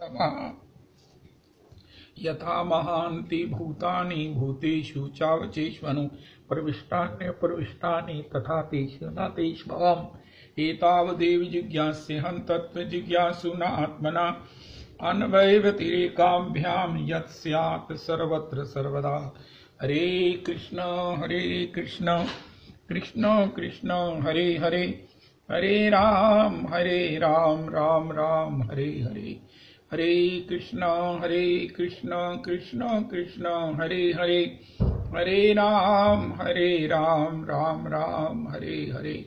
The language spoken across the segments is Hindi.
तमः यथा महान्ति भूतानि भूतेषु चावचेष्वनु प्रविष्टान्य प्रविष्टानि तथा तेषु न तेष्वहम् एतावदेव जिज्ञास्यहं तत्त्व जिज्ञासु न आत्मना अन्वयव्यतिरेकाभ्यां यत् स्यात् सर्वत्र सर्वदा। हरे कृष्ण कृष्ण कृष्ण हरे हरे, हरे राम राम राम हरे हरे। हरे कृष्ण कृष्ण कृष्ण हरे हरे, हरे राम राम राम हरे हरे।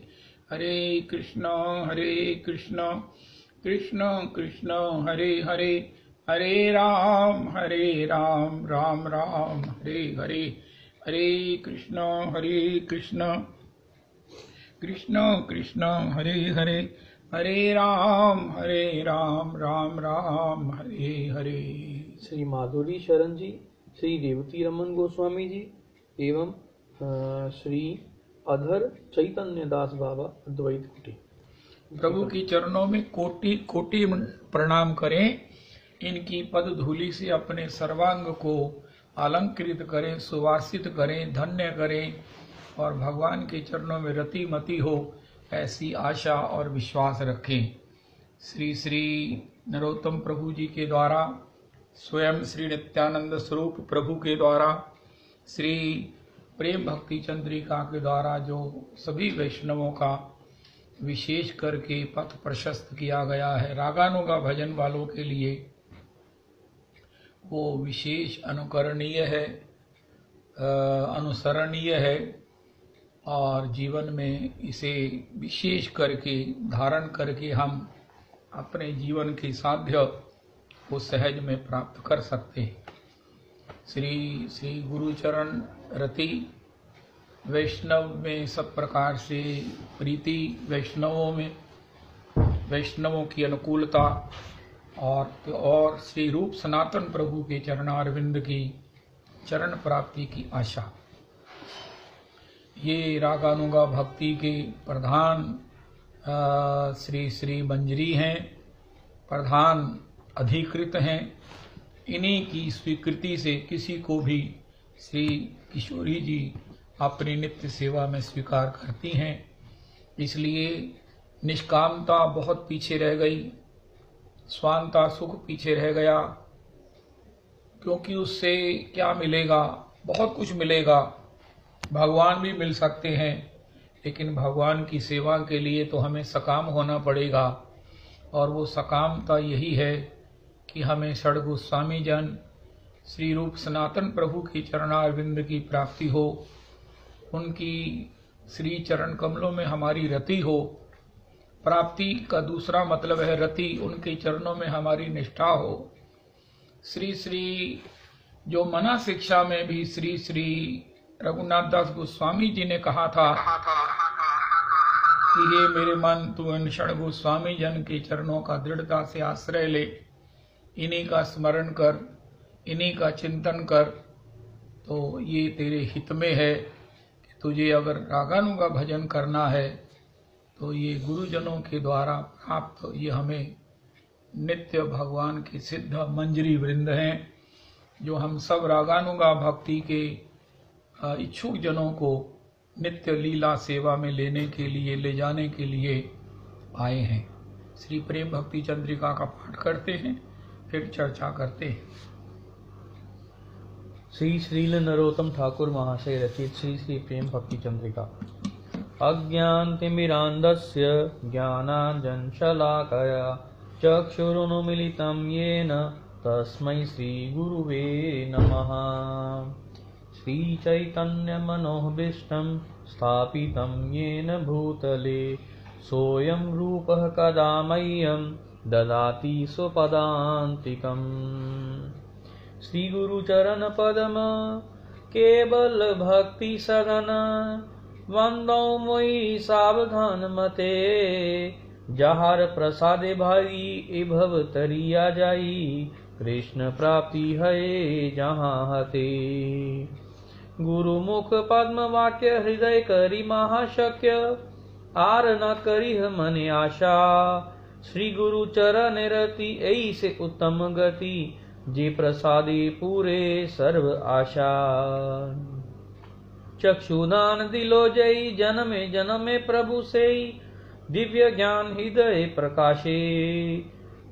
हरे कृष्ण कृष्ण कृष्ण हरे हरे, हरे राम राम राम हरे हरे। हरे कृष्ण कृष्ण कृष्ण हरे हरे, हरे राम राम राम हरे हरे। श्री माधुरी शरण जी, श्री रेवती रमन गोस्वामी जी एवं श्री अधर चैतन्य दास बाबा अद्वैत कुटी। प्रभु की चरणों में कोटि कोटि प्रणाम करें। इनकी पद धूलि से अपने सर्वांग को अलंकृत करें, सुवासित करें, धन्य करें और भगवान के चरणों में रति मति हो, ऐसी आशा और विश्वास रखें। श्री श्री नरोत्तम प्रभु जी के द्वारा, स्वयं श्री नित्यानंद स्वरूप प्रभु के द्वारा, श्री प्रेम भक्ति चंद्रिका के द्वारा जो सभी वैष्णवों का विशेष करके पथ प्रशस्त किया गया है रागानुगा भजन वालों के लिए, वो विशेष अनुकरणीय है, अनुसरणीय है और जीवन में इसे विशेष करके धारण करके हम अपने जीवन के साध्य को सहज में प्राप्त कर सकते हैं। श्री श्री गुरुचरण रति, वैष्णव में सब प्रकार से प्रीति, वैष्णवों में वैष्णवों की अनुकूलता और श्री रूप सनातन प्रभु के चरणारविंद की चरण प्राप्ति की आशा, ये रागानुगा भक्ति के प्रधान श्री श्री मंजरी हैं, प्रधान अधिकृत हैं। इन्हीं की स्वीकृति से किसी को भी श्री किशोरी जी अपनी नित्य सेवा में स्वीकार करती हैं। इसलिए निष्कामता बहुत पीछे रह गई, स्वांता सुख पीछे रह गया, क्योंकि उससे क्या मिलेगा? बहुत कुछ मिलेगा, भगवान भी मिल सकते हैं, लेकिन भगवान की सेवा के लिए तो हमें सकाम होना पड़ेगा। और वो सकामता यही है कि हमें षड गोस्वामी जन श्री रूप सनातन प्रभु की चरणारविंद की प्राप्ति हो, उनकी श्री चरण कमलों में हमारी रति हो। प्राप्ति का दूसरा मतलब है रति, उनके चरणों में हमारी निष्ठा हो। श्री श्री जो मना शिक्षा में भी श्री श्री रघुनाथ दास गोस्वामी जी ने कहा था कि हे मेरे मन, तू इन षड गोस्वामी जन के चरणों का दृढ़ता से आश्रय ले, इन्हीं का स्मरण कर, इन्हीं का चिंतन कर, तो ये तेरे हित में है कि तुझे अगर रागानुगा भजन करना है तो ये गुरुजनों के द्वारा प्राप्त ये हमें नित्य भगवान के सिद्ध मंजरी वृंद हैं, जो हम सब रागानुगा भक्ति के इच्छुक जनों को नित्य लीला सेवा में लेने के लिए, ले जाने के लिए आए हैं। श्री प्रेम भक्ति चंद्रिका का पाठ करते हैं, फिर चर्चा करते हैं। श्री श्रील नरोत्तम ठाकुर महाशय रचित श्री श्री प्रेम भक्ति चंद्रिका। अज्ञानतिमिरान्धस्य ज्ञानाञ्जनशलाकया चक्षुरुन्मीलितं येन तस्मै श्रीगुरुवे नमः। श्रीचैतन्यमनोभीष्टं स्थापितं येन भूतले सोऽयं रूपः कदा मह्यं ददाति स्वपदान्तिकम्। श्रीगुरुचरणपद्म केवल भक्ति सदन वंदौ मोहि सावधान मते। जहार प्रसादे भाई भव तरिया जाई कृष्ण प्राप्ति है जहाँ हते। गुरुमुख पद्म वाक्य हृदय करी महाशक्य आर न करी मन आशा। श्री गुरु चरण रति ऐसे उत्तम गति, जे प्रसादी पूरे सर्व आशा। चक्षुदान दिलो जय, जन्मे जन्मे प्रभु से, दिव्य ज्ञान हृदय प्रकाशे।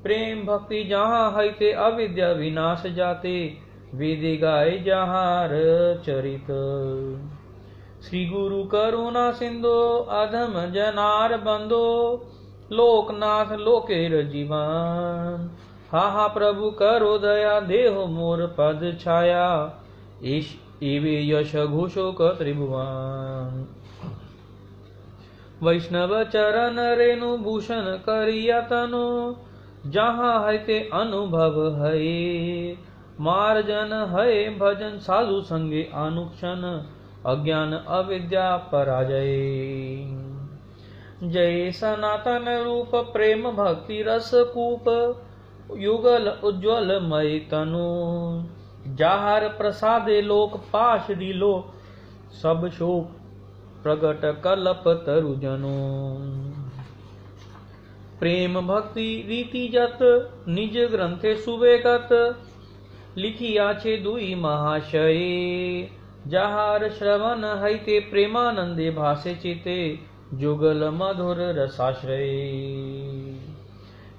प्रेम भक्ति जहाँ है ते अविद्या विनाश जाते, वेदे गाय जहार चरित। श्री गुरु करुणा सिंधु अधम जनार बंदो, लोकनाथ लोकेर जीवन। हा प्रभु करो दया, देहो मोर पद छाया, एवे यश घोषोक त्रिभुवन। वैष्णव चरण रेणु भूषण करिया तनु, जहाँ है ते अनुभव है। मार्जन है भजन साधु संगे अनुक्षण, अज्ञान अविद्या पराजय। जय सनातन रूप प्रेम भक्ति रस कूप, युगल उज्ज्वल मय तनु। जाहर प्रसादे लोक पाश दिलो, सब शोक प्रगट कलप तरु जनु। प्रेम भक्ति रीति जत, निज ग्रंथे सुवेगत, लिखिया छे दुई महाशय। जहार श्रवण है ते प्रेमानंदे भासे चिते, जुगल मधुर रसाश्रय।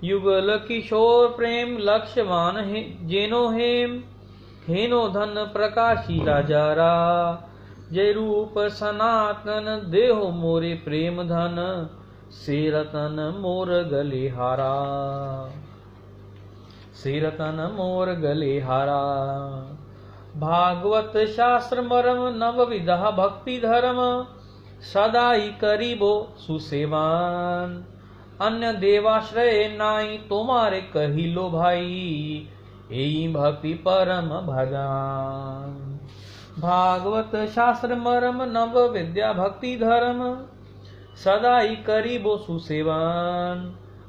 युगल किशोर प्रेम लक्ष्यवान है जेनो हेम, हेनो धन प्रकाशी राजारा। जय रूप सनातन देहो मोरे प्रेम धन, से रतन मोर गले हारा। से रतन मोर गले हारा। भागवत शास्त्र मरम नव विधा भक्ति धर्म, सदाई करीबो सुसेवान। अन्य देवाश्रय नाई तुम्हारे कहिलो भाई, एई भक्ति परम भगवान। भागवत शास्त्र मरम नव विद्या भक्ति धर्म, सदाई करीबो सुसेवान।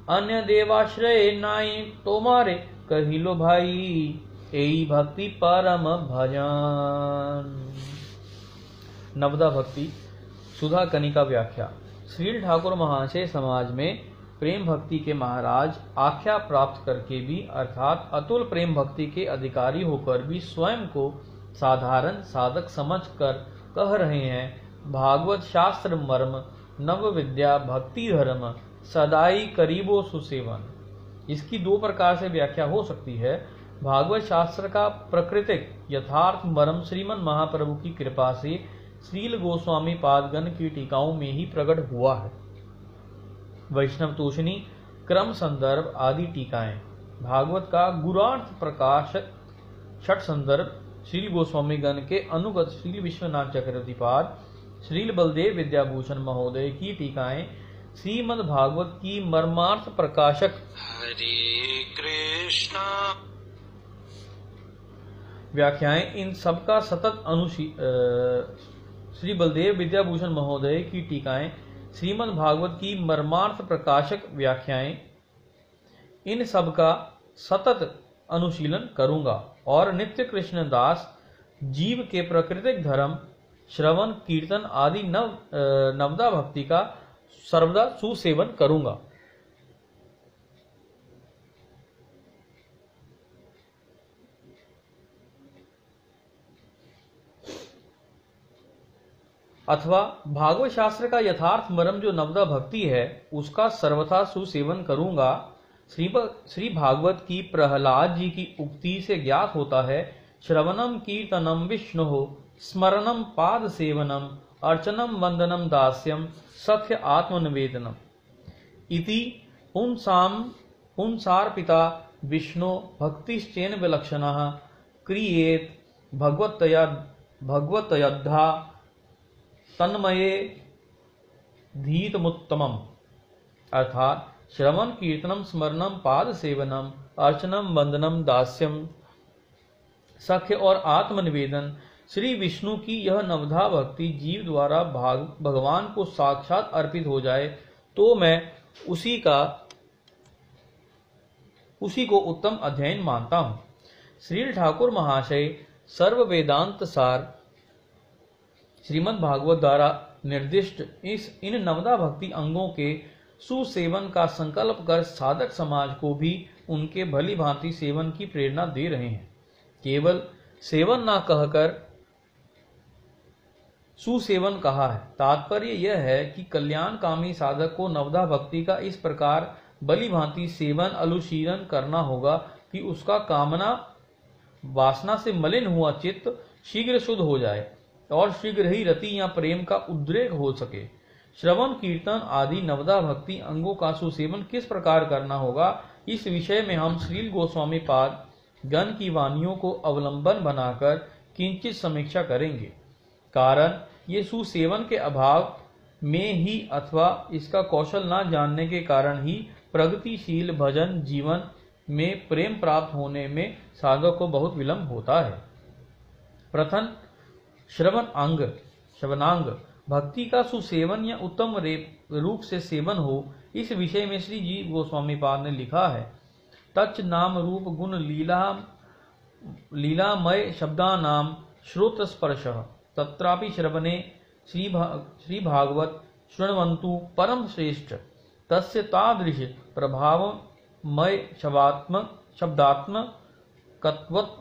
अन्य देवाश्रय नाई तुम्हारे कहिलो भाई, एई भक्ति परम भजन। नवदा भक्ति सुधा कनिका व्याख्या। श्री ठाकुर महाशय समाज में प्रेम भक्ति के महाराज आख्या प्राप्त करके भी, अर्थात अतुल प्रेम भक्ति के अधिकारी होकर भी स्वयं को साधारण साधक समझकर कह रहे हैं, भागवत शास्त्र मर्म नव विद्या भक्ति धर्म, सदाई करीबो सुसेवन। इसकी दो प्रकार से व्याख्या हो सकती है। भागवत शास्त्र का प्रकृतिक यथार्थ मर्म श्रीमन महाप्रभु की कृपा से श्रील गोस्वामी पादगण की टीकाओं में ही प्रकट हुआ है। वैष्णव तोषणी, क्रम संदर्भ आदि टीकाएं। भागवत का गुरार्थ प्रकाश छठ संदर्भ श्रील गोस्वामी गण के अनुगत श्रील विश्वनाथ चक्रवर्ती पाद, श्रील बलदेव विद्याभूषण महोदय की टीकाएं, श्रीमद् भागवत की मर्मार्थ प्रकाशक हरे कृष्णा व्याख्याएं, इन सबका सतत श्री बलदेव विद्याभूषण महोदय की टीकाएं, श्रीमद् भागवत की मर्मार्थ प्रकाशक व्याख्याएं, इन सबका सतत अनुशीलन करूंगा और नित्य कृष्ण दास जीव के प्राकृतिक धर्म श्रवण कीर्तन आदि नवदा भक्ति का सर्वदा सुसेवन करूंगा। अथवा भागवत शास्त्र का यथार्थ मर्म जो नवदा भक्ति है उसका सर्वथा सुसेवन करूंगा। श्री भागवत की प्रहलाद जी की उक्ति से ज्ञात होता है, श्रवणम कीर्तनम विष्णु स्मरणम पाद सेवनम अर्चनम वंदनम दास्यम सख्य आत्मनिवेदनम इति पुंसार्पिता विष्णु भक्तिश्चेन विलक्षणः क्रियेत भगवतयद्धा तन्मये धीतमुत्तमम्। अर्थात श्रवण कीर्तनम स्मरणम पाद सेवनम अर्चनम वंदनम दास्यम सख्य और आत्मनिवेदन श्री विष्णु की यह नवधा भक्ति जीव द्वारा भगवान को साक्षात अर्पित हो जाए तो मैं उसी को उत्तम अध्ययन मानता हूँ। श्री ठाकुर महाशय सर्व वेदांत सार श्रीमद् भागवत द्वारा निर्दिष्ट इन नवदा भक्ति अंगों के सुसेवन का संकल्प कर साधक समाज को भी उनके भली भांति सेवन की प्रेरणा दे रहे हैं। केवल सेवन ना कहकर सुसेवन कहा है। तात्पर्य यह है कि कल्याणकामी साधक को नवधा भक्ति का इस प्रकार भली भांति सेवन अनुशीलन करना होगा कि उसका कामना वासना से मलिन हुआ चित्त शीघ्र शुद्ध हो जाए और शीघ्र ही रति या प्रेम का उद्रेक हो सके। श्रवण कीर्तन आदि नवधा भक्ति अंगों का सुसेवन किस प्रकार करना होगा, इस विषय में हम श्रील गोस्वामी पाद गण की वाणियों को अवलंबन बनाकर किंचित समीक्षा करेंगे। कारण ये सुसेवन के अभाव में ही अथवा इसका कौशल न जानने के कारण ही प्रगतिशील भजन जीवन में प्रेम प्राप्त होने में साधक को बहुत विलंब होता है। प्रथम श्रवणांग भक्ति का सुसेवन या उत्तम रूप से सेवन हो, इस विषय में श्री जी गोस्वामी पाद ने लिखा है। तच्च नाम रूप गुण लीलामय शब्दानाम श्रोत्र स्पर्श तत्रापि श्रवणे श्री भागवत शृण्वन्तु परम श्रेष्ठ तस्य तादृश प्रभावमय शब्दात्मकत्वत्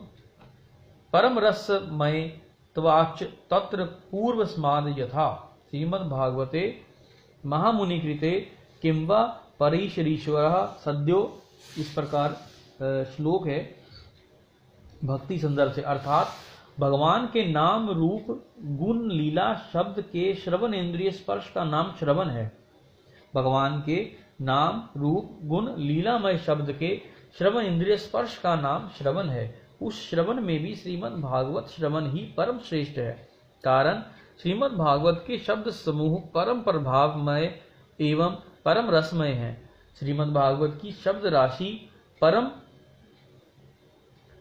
परम रसमय त्वाच तत्र पूर्वस्माद् यथा श्रीमद्भागवते महामुनिकृते किंवा परीशरीश्वरः सद्यो, इस प्रकार श्लोक है भक्ति संदर्भ से। अर्थात भगवान के नाम रूप गुण लीला शब्द के श्रवण इंद्रिय स्पर्श का नाम श्रवण है। भगवान के नाम रूप गुण लीलामय शब्द के श्रवण इंद्रिय स्पर्श का नाम श्रवण है। उस श्रवण में भी श्रीमद् भागवत श्रवण ही परम श्रेष्ठ है। कारण श्रीमद् भागवत के शब्द समूह परम प्रभावमय एवं परम रसमय है। श्रीमद् भागवत की शब्द राशि परम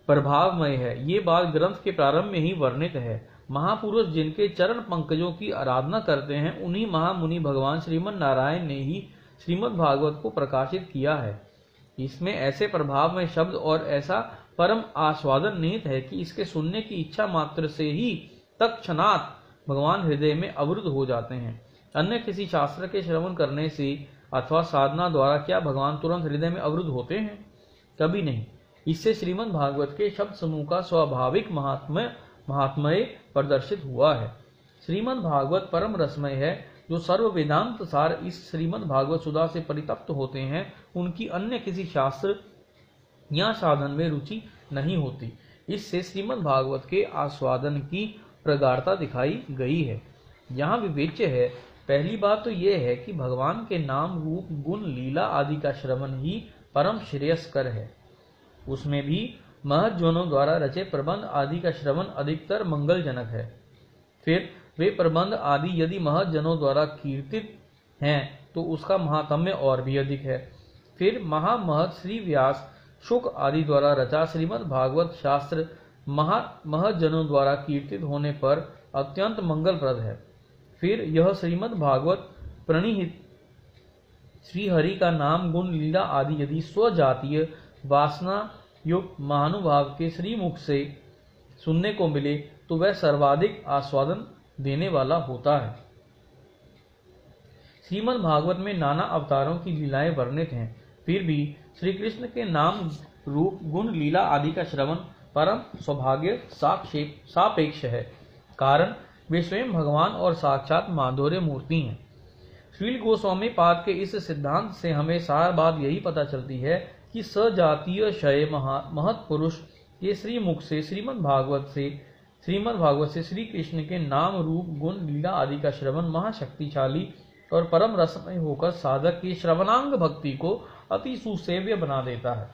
प्रभावमय है। ये बात ग्रंथ के प्रारंभ में ही वर्णित है। महापुरुष जिनके चरण पंकजों की आराधना करते हैं, उन्हीं महामुनि भगवान श्रीमन नारायण ने ही श्रीमद् भागवत को प्रकाशित किया है। इसमें ऐसे प्रभावमय शब्द और ऐसा परम आस्वादन निहित है कि इसके सुनने की इच्छा मात्र से ही तत्क्षणात भगवान हृदय में अवरुद्ध हो जाते हैं। अन्य किसी शास्त्र के श्रवण करने से अथवा साधना द्वारा क्या भगवान तुरंत हृदय में अवरुद्ध होते हैं? कभी नहीं। इससे श्रीमद् भागवत के शब्द समूह का स्वाभाविक महात्म्य प्रदर्शित हुआ है। श्रीमद् भागवत परम रसमय है। जो सर्व वेदांत सार इस श्रीमद् भागवत सुधा से परितप्त होते हैं, उनकी अन्य किसी शास्त्र या साधन में रुचि नहीं होती। इससे श्रीमद् भागवत के आस्वादन की प्रगाढ़ता दिखाई गई है। यहाँ विवेच्य है। पहली बात तो यह है कि भगवान के नाम रूप गुण लीला आदि का श्रवण ही परम श्रेयस्कर है। उसमें भी महज्जनों द्वारा रचे प्रबंध आदि का श्रवण अधिकतर मंगलजनक है। फिर वे प्रबंध आदि यदि महज्जनों द्वारा कीर्तित हैं तो उसका महात्म्य और भी अधिक है। फिर महामहत श्री व्यास शुक आदि द्वारा रचा श्रीमद् भागवत शास्त्र महज्जनों द्वारा कीर्तित होने पर अत्यंत मंगलप्रद है। फिर यह श्रीमद् भागवत प्रणिहित श्री हरि का नाम गुण लीला आदि यदि स्वजातीय वासना युक्त महानुभाव के श्रीमुख से सुनने को मिले तो वह सर्वाधिक आस्वादन देने वाला होता है। श्रीमद् भागवत में नाना अवतारों की लीलाएं वर्णित हैं। फिर भी श्री कृष्ण के नाम रूप गुण लीला आदि का श्रवण परम सौभाग्य सापेक्ष है। कारण वे स्वयं भगवान और साक्षात माधुर्य मूर्ति हैं। श्रील गोस्वामी पाद के इस सिद्धांत से हमें सार बात यही पता चलती है कि सजातीय शय महत पुरुष के श्रीमुख से श्रीमद् भागवत से श्री कृष्ण के नाम रूप गुण लीला आदि का श्रवण महाशक्तिशाली और परम रसमय होकर साधक की श्रवणांग भक्ति को अति सुसेव्य बना देता है।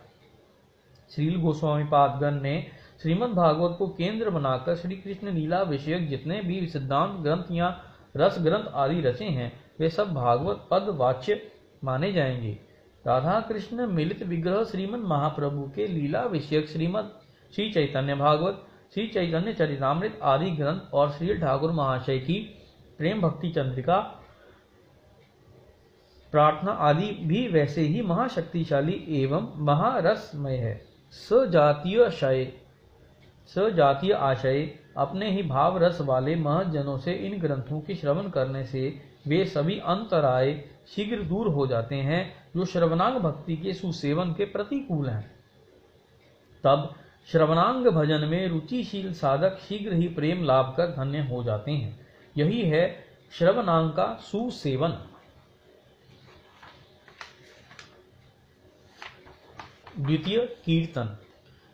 श्रील गोस्वामी पादगण ने श्रीमद् भागवत को केंद्र बनाकर श्री कृष्ण लीला विषयक जितने भी सिद्धांत ग्रंथ या रस ग्रंथ आदि रचे हैं, वे सब भागवत पद वाच्य माने जाएंगे। राधा कृष्ण मिलित विग्रह श्रीमद् महाप्रभु के लीला विषयक श्री चैतन्य भागवत, श्री चैतन्य चरितामृत आदि ग्रंथ और श्री ठाकुर महाशय की प्रेम भक्ति चंद्रिका प्रार्थना आदि भी वैसे ही महाशक्तिशाली एवं महारसमय है। सजातीय आशय अपने ही भाव रस वाले महज्जनों से इन ग्रंथों की श्रवण करने से वे सभी अंतराय शीघ्र दूर हो जाते हैं जो श्रवणांग भक्ति के सुसेवन के प्रतिकूल हैं। तब श्रवणांग भजन में रुचिशील साधक शीघ्र ही प्रेम लाभ कर धन्य हो जाते हैं। यही है श्रवणांग का सुसेवन। द्वितीय कीर्तन।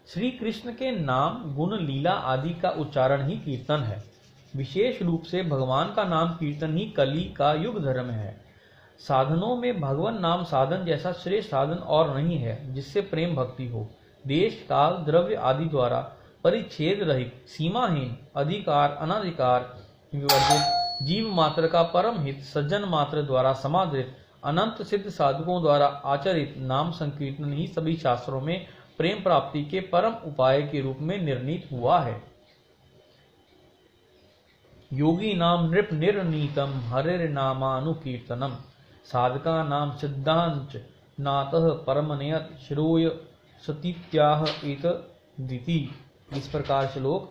श्री कृष्ण के नाम गुण लीला आदि का उच्चारण ही कीर्तन है। विशेष रूप से भगवान का नाम कीर्तन ही कली का युग धर्म है। साधनों में भगवान नाम साधन जैसा श्रेष्ठ साधन और नहीं है जिससे प्रेम भक्ति हो। देश काल द्रव्य आदि द्वारा परिच्छेद रहित सीमाहीन अधिकार अनाधिकार विवर्जित जीव मात्र का परम हित सज्जन मात्र द्वारा समादृत अनंत सिद्ध साधकों द्वारा आचरित नाम संकीर्तन ही सभी शास्त्रों में प्रेम प्राप्ति के परम उपाय के रूप में निर्णीत हुआ है। योगी नाम नृप निर्णीतम हरेर नामानुकीर्तनम साधका नाम सिद्धांच नातः परमनयत श्रोय सतीत्याह इत दिति। इस प्रकार श्लोक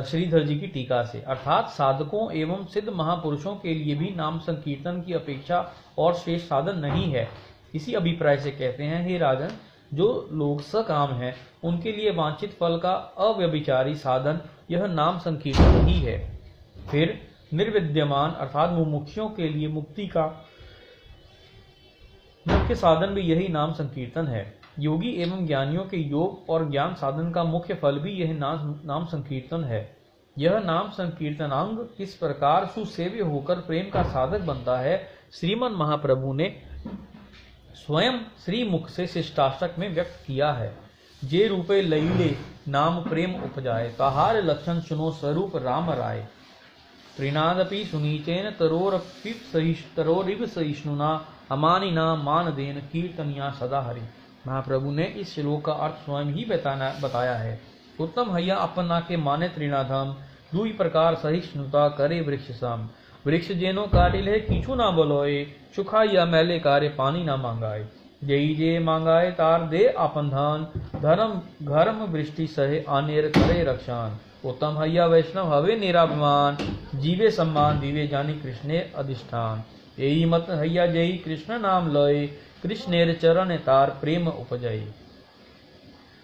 श्रीधर जी की टीका से, अर्थात साधकों एवं सिद्ध महापुरुषों के लिए भी नाम संकीर्तन की अपेक्षा और श्रेष्ठ साधन नहीं है। इसी अभिप्राय से कहते हैं, हे राजन, जो लोग सकाम हैं उनके लिए वांछित फल का अव्यभिचारी साधन यह नाम संकीर्तन ही है। फिर निर्विद्यमान अर्थात मुमुक्षुओं के लिए मुक्ति का मुख्य साधन भी यही नाम संकीर्तन है। योगी एवं ज्ञानियों के योग और ज्ञान साधन का मुख्य फल भी यह नाम संकीर्तन है। यह नाम संकीर्तनांग किस प्रकार सुसेव्य होकर प्रेम का साधक बनता है, श्रीमन महाप्रभु ने स्वयं श्रीमुख से शिष्टाष्टक में व्यक्त किया है। जे रूपे लैले नाम प्रेम उपजाए, ताहार लक्षण सुनो स्वरूप राम राय। त्रिनादपि सुनीचेन तरोरिव सहिष्णुना अमानिना मानदेन कीर्तनिया सदा हरि। महाप्रभु ने इस श्लोक का अर्थ स्वयं ही बताया है। उत्तम हैया अपना के माने त्रिनाधम, दुई प्रकार सहिष्णुता करे वृक्ष सम। वृक्ष जेनो काटिल है किछु ना बोलोए, सुखाइया मैले कार्य पानी ना मांगाए। जई जे मांगाए तार दे आपन धान, धर्म घर्म वृष्टि सहे अनेर करे रक्षान। उत्तम हैया वैष्णव हवे निराभिमान, जीवे सम्मान दीवे जानी कृष्णे अधिष्ठान। यही मत हैया जई कृष्ण नाम लय, कृष्णेर चरण तार प्रेम उपजय।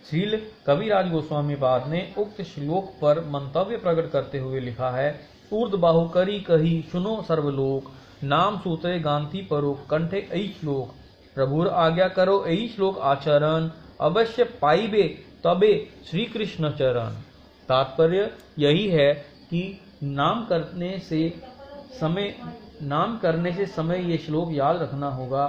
श्रील कविराज गोस्वामी पाद ने उक्त श्लोक पर मंतव्य प्रकट करते हुए लिखा है, ऊर्द बाहु करी कही सुनो सर्वलोक, नाम सूत्रे गांधी परो कंठे ऐ श्लोक। प्रभुर आज्ञा करो ऐ श्लोक आचरण, अवश्य पाइबे तबे श्री कृष्ण चरण। तात्पर्य यही है कि नाम करने से समय ये श्लोक याद रखना होगा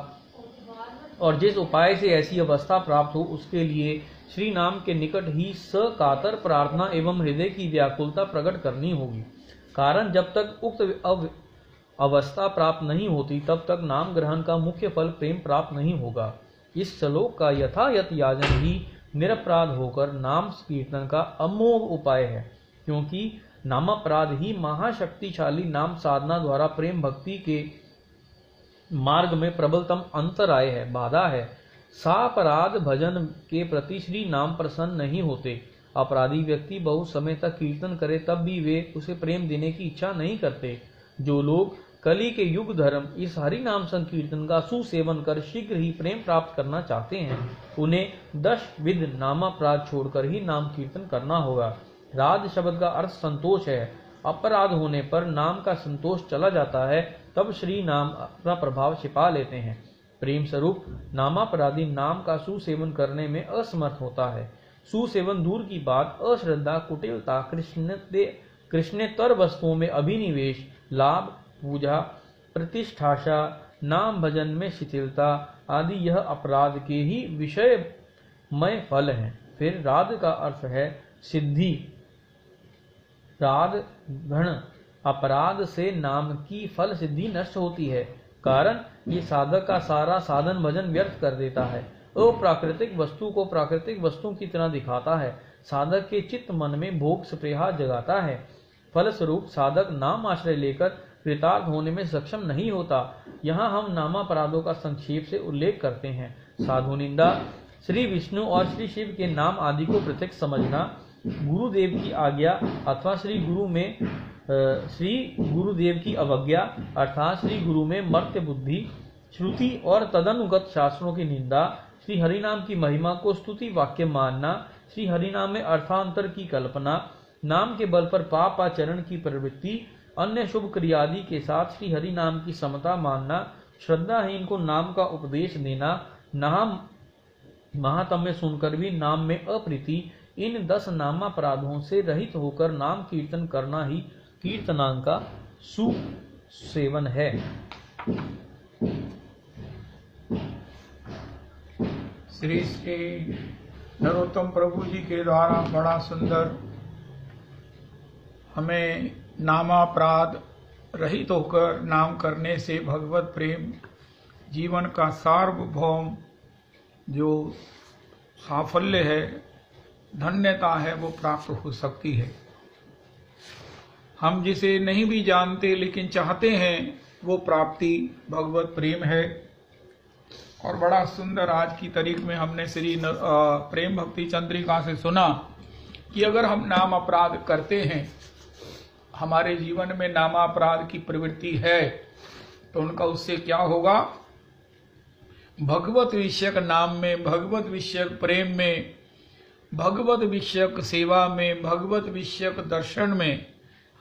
और जिस उपाय से ऐसी अवस्था प्राप्त हो उसके लिए श्री नाम के निकट ही सकातर प्रार्थना एवं हृदय की व्याकुलता प्रकट करनी होगी। कारण जब तक उक्त अवस्था प्राप्त नहीं होती तब तक नाम ग्रहण का मुख्य फल प्रेम प्राप्त नहीं होगा। इस श्लोक का यथायथ याजन ही निरपराध होकर नाम कीर्तन का अमोघ उपाय है, क्योंकि नामापराध ही महाशक्तिशाली नाम साधना द्वारा प्रेम भक्ति के मार्ग में प्रबलतम अंतराय है, बाधा है। सापराध भजन के प्रति श्री नाम प्रसन्न नहीं होते। अपराधी व्यक्ति बहुत समय तक कीर्तन करे तब भी वे उसे प्रेम देने की इच्छा नहीं करते। जो लोग कली के युग धर्म इस हरि नाम संकीर्तन का सुसेवन कर शीघ्र ही प्रेम प्राप्त करना चाहते हैं, उन्हें 10 विध नामापराध छोड़कर ही नाम कीर्तन करना होगा। राध शब्द का अर्थ संतोष है। अपराध होने पर नाम का संतोष चला जाता है, तब श्री नाम अपना प्रभाव छिपा लेते हैं। प्रेम स्वरूप नामापराधी नाम का सुसेवन करने में असमर्थ होता है। सुसेवन दूर की बात, अश्रद्धा, कुटिलता, कृष्णेतर वस्तुओं में अभिनिवेश, लाभ, पूजा, प्रतिष्ठाशा, नाम भजन में शिथिलता आदि यह अपराध के ही विषयमय फल हैं। फिर राध का अर्थ है सिद्धि। राध घण अपराध से नाम की फल सिद्धि नष्ट होती है। कारण ये साधक का सारा साधन भजन व्यर्थ कर देता है। अप्राकृतिक वस्तु को प्राकृतिक वस्तु की तरह दिखाता है। साधक के चित्त मन में भोग स्पृहा जगाता है। फलस्वरूप साधक नाम आश्रय लेकर कृतार्थ होने में सक्षम नहीं होता। यहाँ हम नामापराधों का संक्षेप से उल्लेख करते हैं। साधु निंदा, श्री विष्णु और श्री शिव के नाम आदि को पृथक समझना, गुरुदेव की आज्ञा अथवा श्री गुरु में श्री गुरुदेव की अवज्ञा अर्थात श्री गुरु में मर्त्य बुद्धि, श्रुति और तदनुगत शास्त्रों की निंदा, श्री हरिनाम की महिमा को स्तुति वाक्य मानना, श्री हरिनाम में अर्थांतर की कल्पना, नाम के बल पर पाप आचरण की प्रवृत्ति, अन्य शुभ क्रियादि के साथ श्री हरिनाम की समता मानना, श्रद्धाहीन को नाम का उपदेश देना, नाम महात्म्य सुनकर भी नाम में अप्रीति, इन 10 नामापराधों से रहित होकर नाम कीर्तन करना ही कीर्तनांग का सुसेवन है। श्री श्री नरोत्तम प्रभु जी के द्वारा बड़ा सुंदर हमें नामापराध रहित होकर नाम करने से भगवत प्रेम जीवन का सार्वभौम जो साफल्य है, धन्यता है, वो प्राप्त हो सकती है। हम जिसे नहीं भी जानते लेकिन चाहते हैं वो प्राप्ति भगवत प्रेम है। और बड़ा सुंदर आज की तारीख में हमने श्री प्रेम भक्ति चंद्रिका से सुना कि अगर हम नाम अपराध करते हैं, हमारे जीवन में नामापराध की प्रवृत्ति है, तो उनका उससे क्या होगा? भगवत विषयक नाम में, भगवत विषयक प्रेम में, भगवत विषयक सेवा में, भगवत विषयक दर्शन में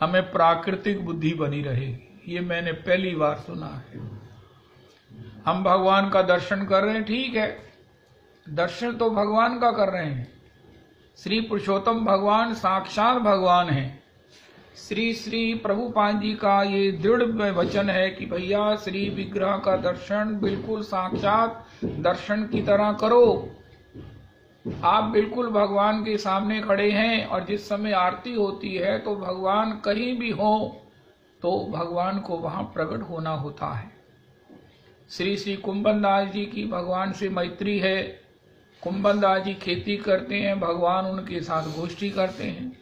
हमें प्राकृतिक बुद्धि बनी रहेगी। ये मैंने पहली बार सुना है। हम भगवान का दर्शन कर रहे हैं, ठीक है, दर्शन तो भगवान का कर रहे हैं। श्री पुरुषोत्तम भगवान साक्षात भगवान हैं। श्री श्री प्रभुपाद जी का ये दृढ़ वचन है कि भैया श्री विग्रह का दर्शन बिल्कुल साक्षात दर्शन की तरह करो। आप बिल्कुल भगवान के सामने खड़े हैं और जिस समय आरती होती है तो भगवान कहीं भी हो तो भगवान को वहां प्रकट होना होता है। श्री श्री कुंभन दास जी की भगवान से मैत्री है। कुंभन दास जी खेती करते हैं, भगवान उनके साथ गोष्ठी करते हैं।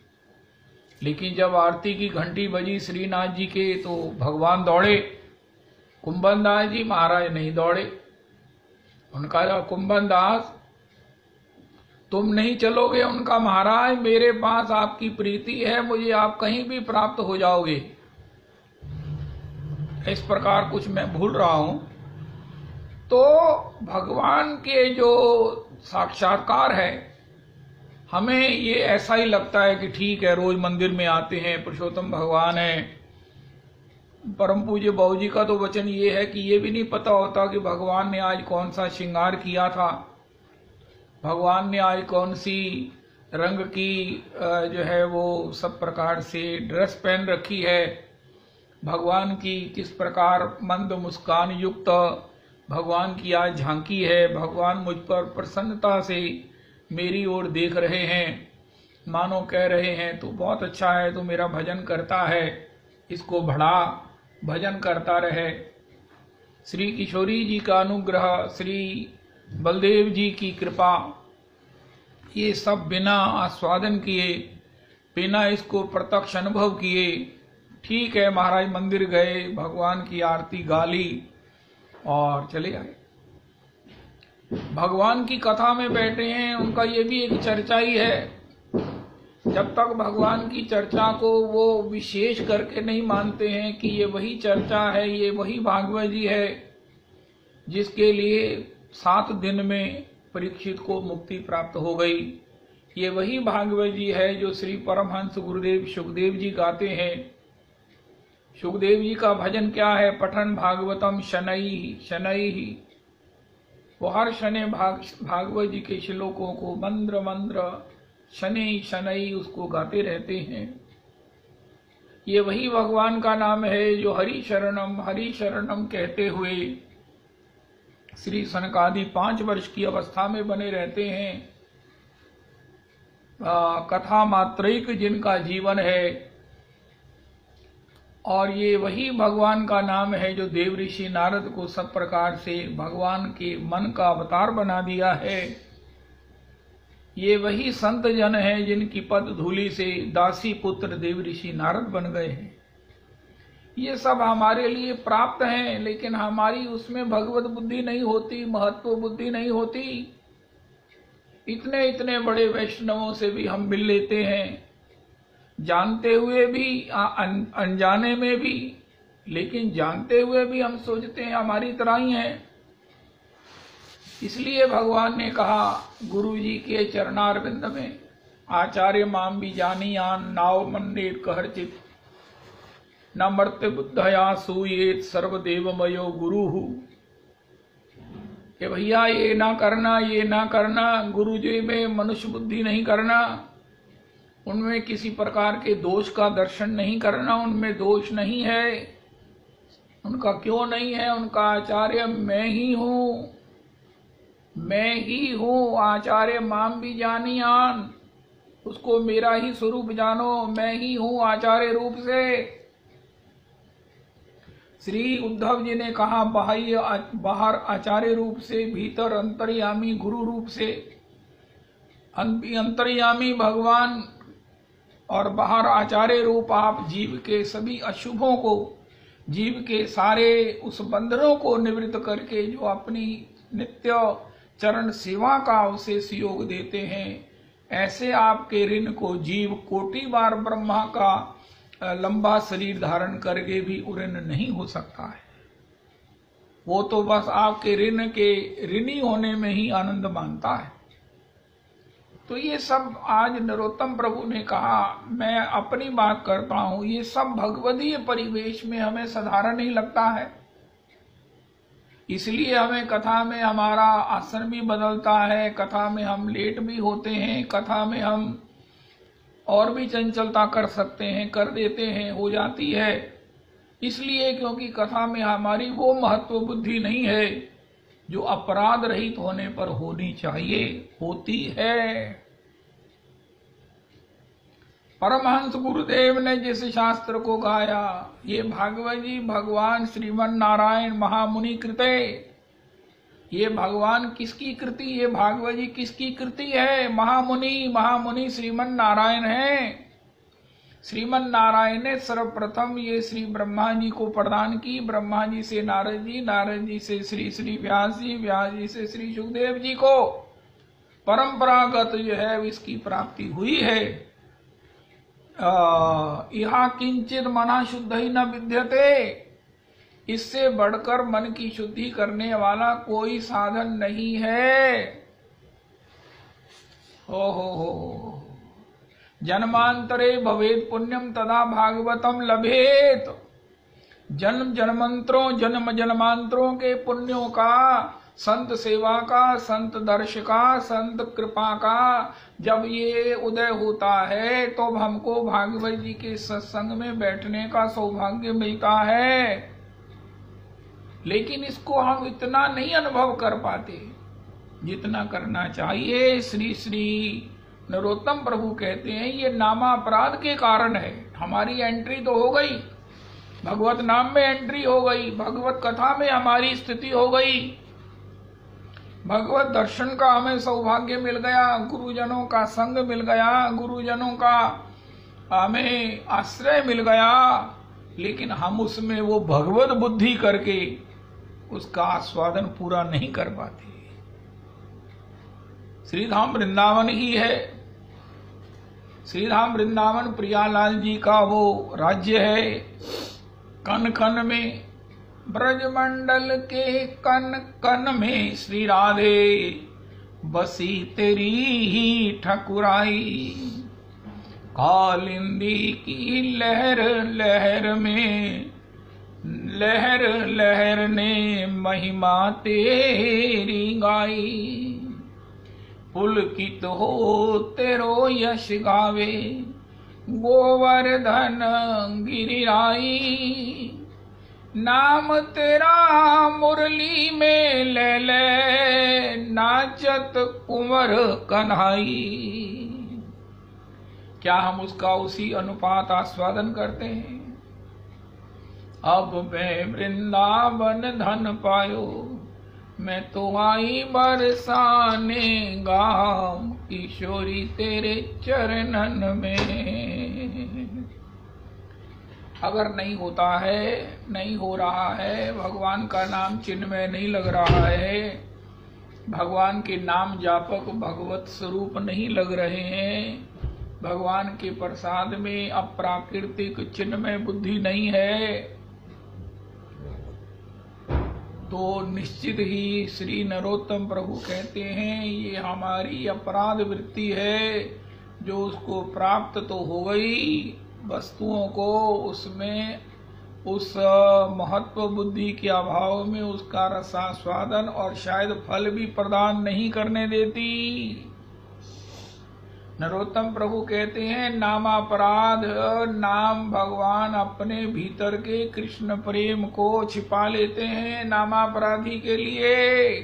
लेकिन जब आरती की घंटी बजी श्रीनाथ जी के तो भगवान दौड़े, कुंभन दास जी महाराज नहीं दौड़े। उनका कुंभन दास तुम नहीं चलोगे? उनका महाराज मेरे पास आपकी प्रीति है, मुझे आप कहीं भी प्राप्त हो जाओगे। इस प्रकार कुछ मैं भूल रहा हूं। तो भगवान के जो साक्षात्कार है, हमें ये ऐसा ही लगता है कि ठीक है, रोज मंदिर में आते हैं, पुरुषोत्तम भगवान है। परम पूज्य बाबू जी का तो वचन ये है कि ये भी नहीं पता होता कि भगवान ने आज कौन सा श्रृंगार किया था, भगवान ने आज कौन सी रंग की जो है वो सब प्रकार से ड्रेस पहन रखी है, भगवान की किस प्रकार मंद मुस्कान युक्त भगवान की आज झांकी है। भगवान मुझ पर प्रसन्नता से मेरी ओर देख रहे हैं, मानो कह रहे हैं तो बहुत अच्छा है, तो मेरा भजन करता है, इसको बढ़ा, भजन करता रहे। श्री किशोरी जी का अनुग्रह, श्री बलदेव जी की कृपा, ये सब बिना आस्वादन किए, बिना इसको प्रत्यक्ष अनुभव किए, ठीक है महाराज मंदिर गए, भगवान की आरती गाली और चले आए। भगवान की कथा में बैठे हैं, उनका ये भी एक चर्चा ही है। जब तक भगवान की चर्चा को वो विशेष करके नहीं मानते हैं कि ये वही चर्चा है, ये वही भागवत जी है जिसके लिए 7 दिन में परीक्षित को मुक्ति प्राप्त हो गई, ये वही भागवत जी है जो श्री परमहंस गुरुदेव सुखदेव जी गाते हैं। सुखदेव जी का भजन क्या है? पठन भागवतम शनैः शनैः। वो हर शनि भागवत जी के श्लोकों को मंद्र मंद्र शनैः शनैः उसको गाते रहते हैं। ये वही भगवान का नाम है जो हरि शरणम कहते हुए श्री सनकादि 5 वर्ष की अवस्था में बने रहते हैं। कथा मात्रैक जिनका जीवन है, और ये वही भगवान का नाम है जो देव ऋषि नारद को सब प्रकार से भगवान के मन का अवतार बना दिया है। ये वही संत जन है जिनकी पद धूलि से दासी पुत्र देव ऋषि नारद बन गए हैं। ये सब हमारे लिए प्राप्त हैं, लेकिन हमारी उसमें भगवत बुद्धि नहीं होती, महत्व बुद्धि नहीं होती। इतने इतने बड़े वैष्णवों से भी हम मिल लेते हैं, जानते हुए भी अनजाने में भी, लेकिन जानते हुए भी हम सोचते हैं हमारी तरह ही है। इसलिए भगवान ने कहा गुरु जी के चरणारविंद में, आचार्य माम भी जानी आन नाव मंदिर कहरचित न मर्त्य बुद्धया सूयेत सर्वदेवमयो गुरु। कि भैया ये ना करना, ये ना करना, गुरु जी में मनुष्य बुद्धि नहीं करना, उनमें किसी प्रकार के दोष का दर्शन नहीं करना, उनमें दोष नहीं है। उनका क्यों नहीं है? उनका आचार्य मैं ही हूं, मैं ही हूं। आचार्य माम भी जानी आन, उसको मेरा ही स्वरूप जानो, मैं ही हूं आचार्य रूप से। श्री उद्धव जी ने कहा बाहर आचार्य रूप से, भीतर अंतर्यामी गुरु रूप से। अंतर्यामी भगवान और बाहर आचार्य रूप आप जीव के सभी अशुभों को, जीव के सारे उस बंधनों को निवृत्त करके जो अपनी नित्य चरण सेवा का उसे सहयोग देते हैं, ऐसे आपके ऋण को जीव कोटि बार ब्रह्मा का लंबा शरीर धारण करके भी उऋण नहीं हो सकता है। वो तो बस आपके ऋण के ऋणी होने में ही आनंद मानता है। तो ये सब आज नरोत्तम प्रभु ने कहा, मैं अपनी बात करता हूं, ये सब भगवदीय परिवेश में हमें साधारण ही लगता है। इसलिए हमें कथा में हमारा आसन भी बदलता है, कथा में हम लेट भी होते हैं, कथा में हम और भी चंचलता कर सकते हैं, कर देते हैं, हो जाती है। इसलिए क्योंकि कथा में हमारी वो महत्व बुद्धि नहीं है जो अपराध रहित होने पर होनी चाहिए, होती है। परमहंस गुरुदेव ने जिस शास्त्र को गाया, ये भागवत जी भगवान श्रीमन नारायण महामुनि कृते, ये भगवान किसकी कृति, ये भागवत जी किसकी कृति है? महामुनि श्रीमन नारायण है। श्रीमन नारायण ने सर्वप्रथम ये श्री ब्रह्मा जी को प्रदान की, ब्रह्मा जी से नारद जी, नारद जी से श्री व्यास जी, व्यास जी से श्री सुखदेव जी को परंपरागत जो है इसकी प्राप्ति हुई है। यहाँ किंचित मना शुद्ध ही न विद्यते, इससे बढ़कर मन की शुद्धि करने वाला कोई साधन नहीं है। हो जन्मांतरे भवेत पुण्यम तदा भागवतम लभेत। जन्म जन्मांतरों के पुण्यों का, संत सेवा का, संत दर्श का, संत कृपा का जब ये उदय होता है तो हमको भागवत जी के सत्संग में बैठने का सौभाग्य मिलता है। लेकिन इसको हम इतना नहीं अनुभव कर पाते जितना करना चाहिए। श्री नरोत्तम प्रभु कहते हैं ये नामापराध के कारण है। हमारी एंट्री तो हो गई, भगवत नाम में एंट्री हो गई, भगवत कथा में हमारी स्थिति हो गई, भगवत दर्शन का हमें सौभाग्य मिल गया, गुरुजनों का संग मिल गया, गुरुजनों का हमें आश्रय मिल गया, लेकिन हम उसमें वो भगवत बुद्धि करके उसका आस्वादन पूरा नहीं कर पाते। श्रीधाम वृंदावन ही है। श्रीधाम वृंदावन प्रियालाल जी का वो राज्य है। कन कन में ब्रजमंडल के कन कन में श्री राधे बसी तेरी ही ठकुराई। कालिंदी की लहर लहर में, लहर लहर ने महिमा तेरी गाई। पुलकित हो तेरो यश गावे, गोवर्धन गिरिराई। नाम तेरा मुरली में ले ले, नाचत कुंवर कन्हाई। क्या हम उसका उसी अनुपात आस्वादन करते हैं? अब मैं वृंदावन धन पायो, मैं तो आई बरसाने गाम किशोरी तेरे चरणन में। अगर नहीं होता है, नहीं हो रहा है, भगवान का नाम चिन्ह में नहीं लग रहा है, भगवान के नाम जापक भगवत स्वरूप नहीं लग रहे हैं, भगवान के प्रसाद में अप्राकृतिक चिन्मय बुद्धि नहीं है, तो निश्चित ही श्री नरोत्तम प्रभु कहते हैं ये हमारी अपराध वृत्ति है, जो उसको प्राप्त तो हो गई वस्तुओं को, उसमें उस महत्व बुद्धि के अभाव में उसका रसास्वादन और शायद फल भी प्रदान नहीं करने देती। नरोत्तम प्रभु कहते हैं नामापराध, नाम भगवान अपने भीतर के कृष्ण प्रेम को छिपा लेते हैं नामापराधी के लिए।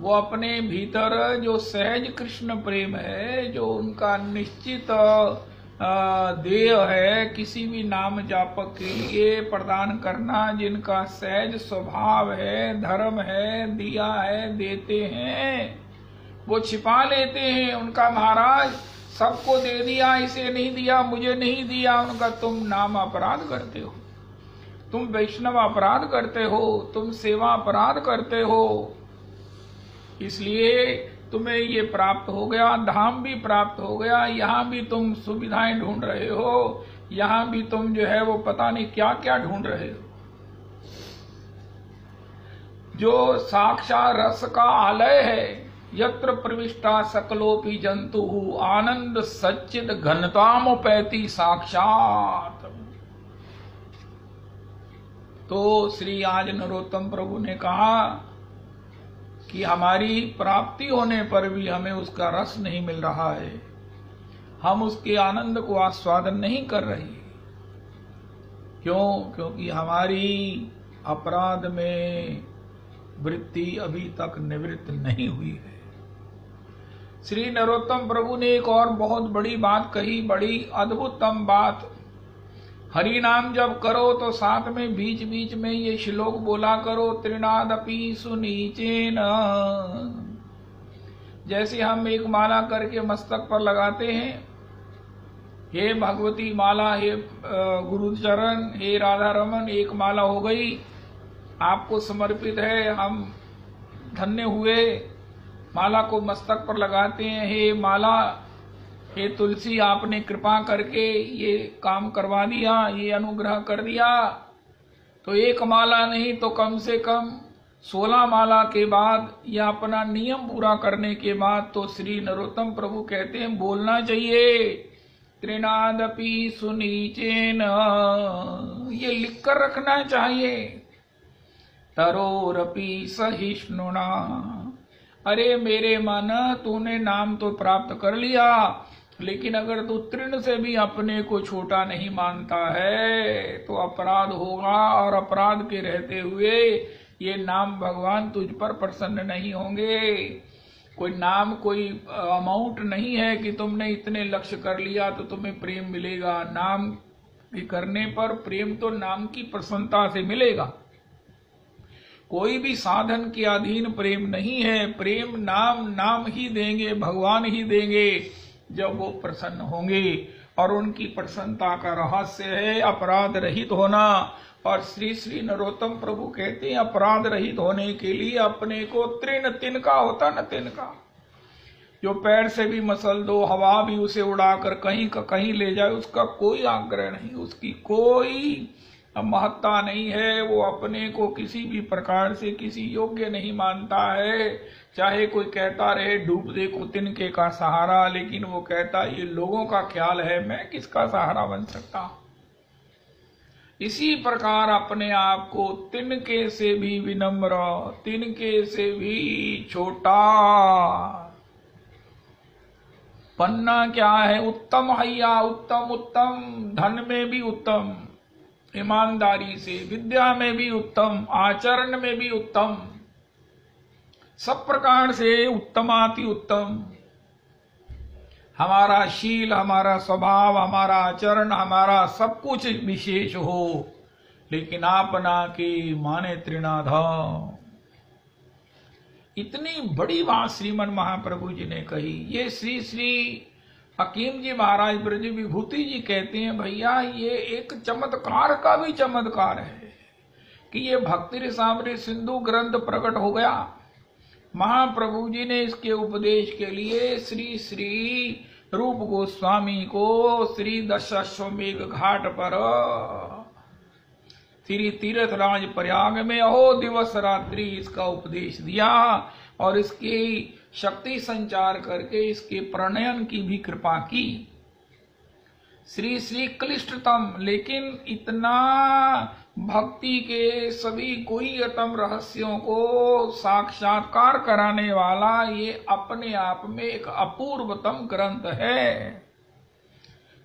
वो अपने भीतर जो सहज कृष्ण प्रेम है, जो उनका निश्चित देय है किसी भी नाम जापक के लिए प्रदान करना, जिनका सहज स्वभाव है, धर्म है, दिया है, देते हैं, वो छिपा लेते हैं। उनका महाराज सबको दे दिया, इसे नहीं दिया, मुझे नहीं दिया। उनका तुम नाम अपराध करते हो, तुम वैष्णव अपराध करते हो, तुम सेवा अपराध करते हो, इसलिए तुम्हें ये प्राप्त हो गया, धाम भी प्राप्त हो गया, यहाँ भी तुम सुविधाएं ढूंढ रहे हो, यहाँ भी तुम जो है वो पता नहीं क्या क्या ढूंढ रहे हो। जो साक्षात रस का आलय है, यत्र प्रविष्टा सकलोपि जंतु आनंद सच्चिद घनतामोपैति साक्षात। तो श्री आज नरोत्तम प्रभु ने कहा कि हमारी प्राप्ति होने पर भी हमें उसका रस नहीं मिल रहा है, हम उसके आनंद को आस्वादन नहीं कर रहे। क्यों? क्योंकि हमारी अपराध में वृत्ति अभी तक निवृत्त नहीं हुई है। श्री नरोत्तम प्रभु ने एक और बहुत बड़ी बात कही, बड़ी अद्भुतम बात। हरि नाम जब करो तो साथ में बीच बीच में ये श्लोक बोला करो, त्रिनादपि सुनीचेन। जैसे हम एक माला करके मस्तक पर लगाते हैं, हे भगवती माला, हे गुरुचरण, हे राधा रमन, एक माला हो गई, आपको समर्पित है, हम धन्य हुए। माला को मस्तक पर लगाते हैं, हे माला, हे तुलसी, आपने कृपा करके ये काम करवा दिया, ये अनुग्रह कर दिया। तो एक माला नहीं तो कम से कम 16 माला के बाद या अपना नियम पूरा करने के बाद तो श्री नरोत्तम प्रभु कहते हैं बोलना चाहिए, त्रिनादपि सुनीचेन, ये लिखकर रखना चाहिए। तरोरपि सहिष्णुना, अरे मेरे मन, तूने नाम तो प्राप्त कर लिया, लेकिन अगर तू तृण से भी अपने को छोटा नहीं मानता है तो अपराध होगा, और अपराध के रहते हुए ये नाम भगवान तुझ पर प्रसन्न नहीं होंगे। कोई नाम कोई अमाउंट नहीं है कि तुमने इतने लक्ष्य कर लिया तो तुम्हें प्रेम मिलेगा। नाम करने पर प्रेम तो नाम की प्रसन्नता से मिलेगा, कोई भी साधन के अधीन प्रेम नहीं है। प्रेम नाम ही देंगे, भगवान ही देंगे जब वो प्रसन्न होंगे। और उनकी प्रसन्नता का रहस्य है अपराध रहित होना। और श्री श्री नरोत्तम प्रभु कहते हैं अपराध रहित होने के लिए अपने को तृण, तिनका होता न तिनका, जो पैर से भी मसल दो, हवा भी उसे उड़ाकर कहीं का कहीं ले जाए, उसका कोई आग्रह नहीं, उसकी कोई महत्ता नहीं है। वो अपने को किसी भी प्रकार से किसी योग्य नहीं मानता है। चाहे कोई कहता रहे डूब देखो तिनके का सहारा, लेकिन वो कहता ये लोगों का ख्याल है, मैं किसका सहारा बन सकता। इसी प्रकार अपने आप को तिनके से भी विनम्र, तिनके से भी छोटा, पन्ना क्या है, उत्तम हैया, उत्तम उत्तम, धन में भी उत्तम, ईमानदारी से, विद्या में भी उत्तम, आचरण में भी उत्तम, सब प्रकार से उत्तमाति उत्तम। हमारा शील, हमारा स्वभाव, हमारा आचरण, हमारा सब कुछ विशेष हो, लेकिन आपना के माने त्रिनाधा। इतनी बड़ी बात श्रीमन महाप्रभु जी ने कही। ये श्री श्री हकीम जी महाराज ब्रज विभूति जी कहते हैं भैया ये एक चमत्कार का भी चमत्कार है कि ये भक्ति रसामृत सिंधु ग्रंथ प्रकट हो गया। महाप्रभु जी ने इसके उपदेश के लिए श्री श्री रूप गोस्वामी को श्री दशाश्वमेध घाट पर श्री तीर्थराज प्रयाग में अहो दिवस रात्रि इसका उपदेश दिया और इसकी शक्ति संचार करके इसके प्रणयन की भी कृपा की। श्री श्री क्लिष्टतम लेकिन इतना भक्ति के सभी गुह्यतम रहस्यों को साक्षात्कार कराने वाला ये अपने आप में एक अपूर्वतम ग्रंथ है।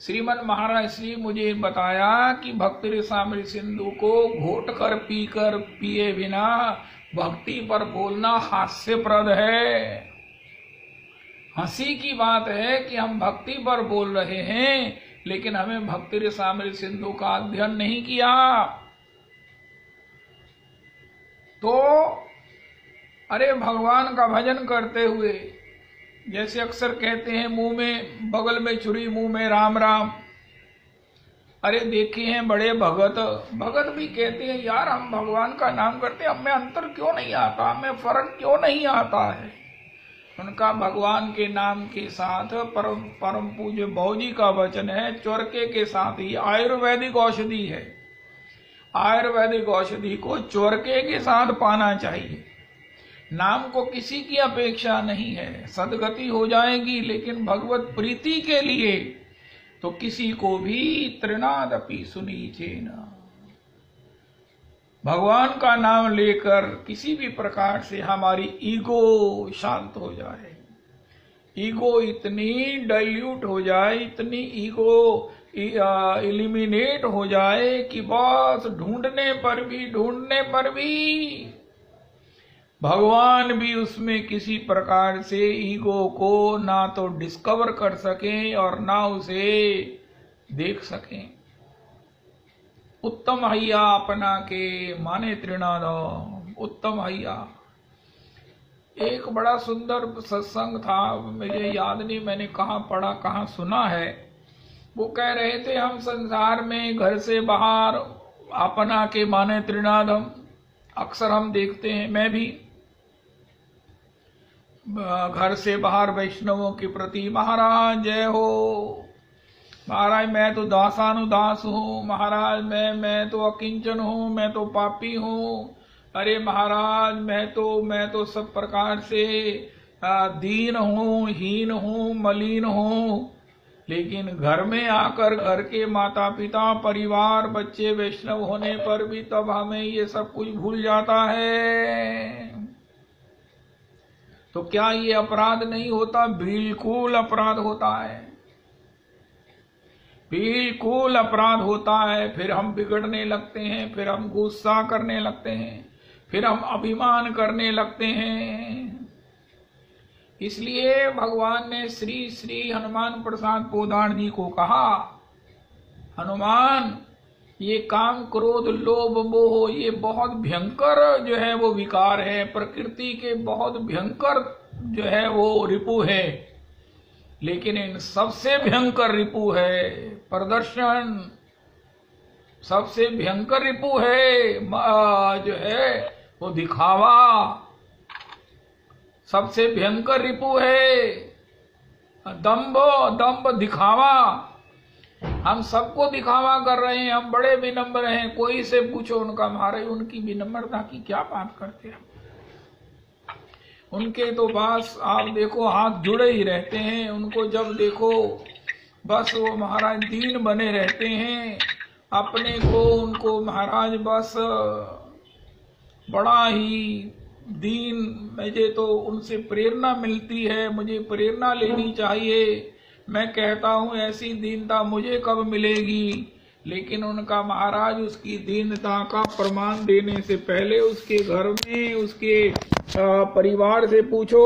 श्रीमन महाराज इसलिए मुझे बताया कि भक्ति रसामृत सिंधु को घोट कर पीकर पिए बिना भक्ति पर बोलना हास्यप्रद है। हंसी की बात है कि हम भक्ति पर बोल रहे हैं लेकिन हमें भक्ति रसामृत सिंधु का अध्ययन नहीं किया। तो अरे भगवान का भजन करते हुए जैसे अक्सर कहते हैं मुंह में बगल में छुरी मुंह में राम राम। अरे देखे हैं बड़े भगत भी कहते हैं यार हम भगवान का नाम करते हैं, हमें अंतर क्यों नहीं आता, हमें फर्क क्यों नहीं आता है। उनका भगवान के नाम के साथ परम पूज्य बहुजी का वचन है, चोरके के साथ ही आयुर्वेदिक औषधि है। आयुर्वेदिक औषधि को चोरके के साथ पाना चाहिए। नाम को किसी की अपेक्षा नहीं है, सदगति हो जाएगी, लेकिन भगवत प्रीति के लिए तो किसी को भी तृणादपि सुनीचेन। भगवान का नाम लेकर किसी भी प्रकार से हमारी ईगो शांत हो जाए, ईगो इतनी डाइल्यूट हो जाए, इतनी ईगो एलिमिनेट हो जाए कि बस ढूंढने पर भी भगवान भी उसमें किसी प्रकार से ईगो को ना तो डिस्कवर कर सकें और ना उसे देख सकें। उत्तम हैया अपना के माने तृणाद, उत्तम हैया। एक बड़ा सुंदर सत्संग था, मुझे याद नहीं मैंने कहाँ पढ़ा कहाँ सुना है। वो कह रहे थे हम संसार में घर से बाहर अपना के माने तृणादम अक्सर हम देखते हैं, मैं भी घर से बाहर वैष्णवों के प्रति महाराज जय हो, महाराज मैं तो दासानुदास हूँ, महाराज मैं तो अकिंचन हूँ, मैं तो पापी हूँ, अरे महाराज मैं तो सब प्रकार से दीन हूँ, हीन हूँ, मलिन हूँ। लेकिन घर में आकर घर के माता पिता परिवार बच्चे वैष्णव होने पर भी तब हमें ये सब कुछ भूल जाता है। तो क्या ये अपराध नहीं होता? बिल्कुल अपराध होता है, बिल्कुल अपराध होता है। फिर हम बिगड़ने लगते हैं, फिर हम गुस्सा करने लगते हैं, फिर हम अभिमान करने लगते हैं। इसलिए भगवान ने श्री श्री हनुमान प्रसाद पोदार जी को कहा, हनुमान ये काम क्रोध लोभ मोह ये बहुत भयंकर जो है वो विकार है, प्रकृति के बहुत भयंकर जो है वो रिपु है, लेकिन इन सबसे भयंकर रिपु है प्रदर्शन, सबसे भयंकर रिपु है जो है वो दिखावा, सबसे भयंकर रिपु है दंभ दिखावा। हम सबको दिखावा कर रहे हैं, हम बड़े विनम्र हैं। कोई से पूछो उनका महाराज उनकी विनम्रता की क्या बात करते हैं, उनके तो बस आप देखो हाथ जुड़े ही रहते हैं, उनको जब देखो बस वो महाराज दीन बने रहते हैं। अपने को उनको महाराज बस बड़ा ही दीन, मुझे तो उनसे प्रेरणा मिलती है, मुझे प्रेरणा लेनी चाहिए। मैं कहता हूँ ऐसी दीनता मुझे कब मिलेगी, लेकिन उनका महाराज उसकी दीनता का प्रमाण देने से पहले उसके घर में उसके परिवार से पूछो।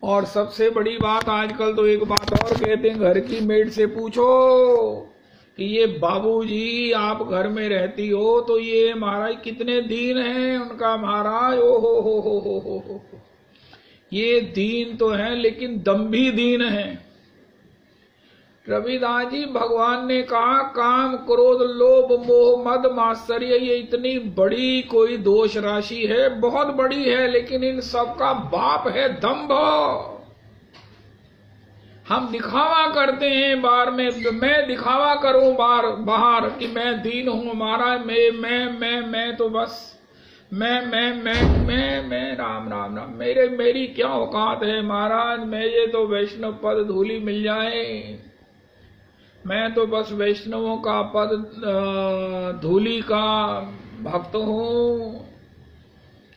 और सबसे बड़ी बात आजकल तो एक बात और कहते हैं, घर की मेड से पूछो कि ये बाबूजी आप घर में रहती हो तो ये महाराज कितने दीन हैं। उनका महाराज ओ हो ये दीन तो है लेकिन दम्भी दीन है। रविदास जी, भगवान ने कहा काम क्रोध लोभ मोह मद मात्सर्य ये इतनी बड़ी कोई दोष राशि है, बहुत बड़ी है, लेकिन इन सब का बाप है दंभ। हम दिखावा करते हैं बाहर में, मैं दिखावा करूं बाहर कि मैं दीन हूं, महाराज मैं तो बस मैं राम राम राम, मेरी क्या औकात है महाराज, मैं ये तो वैष्णव पद धूली मिल जाए, मैं तो बस वैष्णवों का पद धूली का भक्त हूं,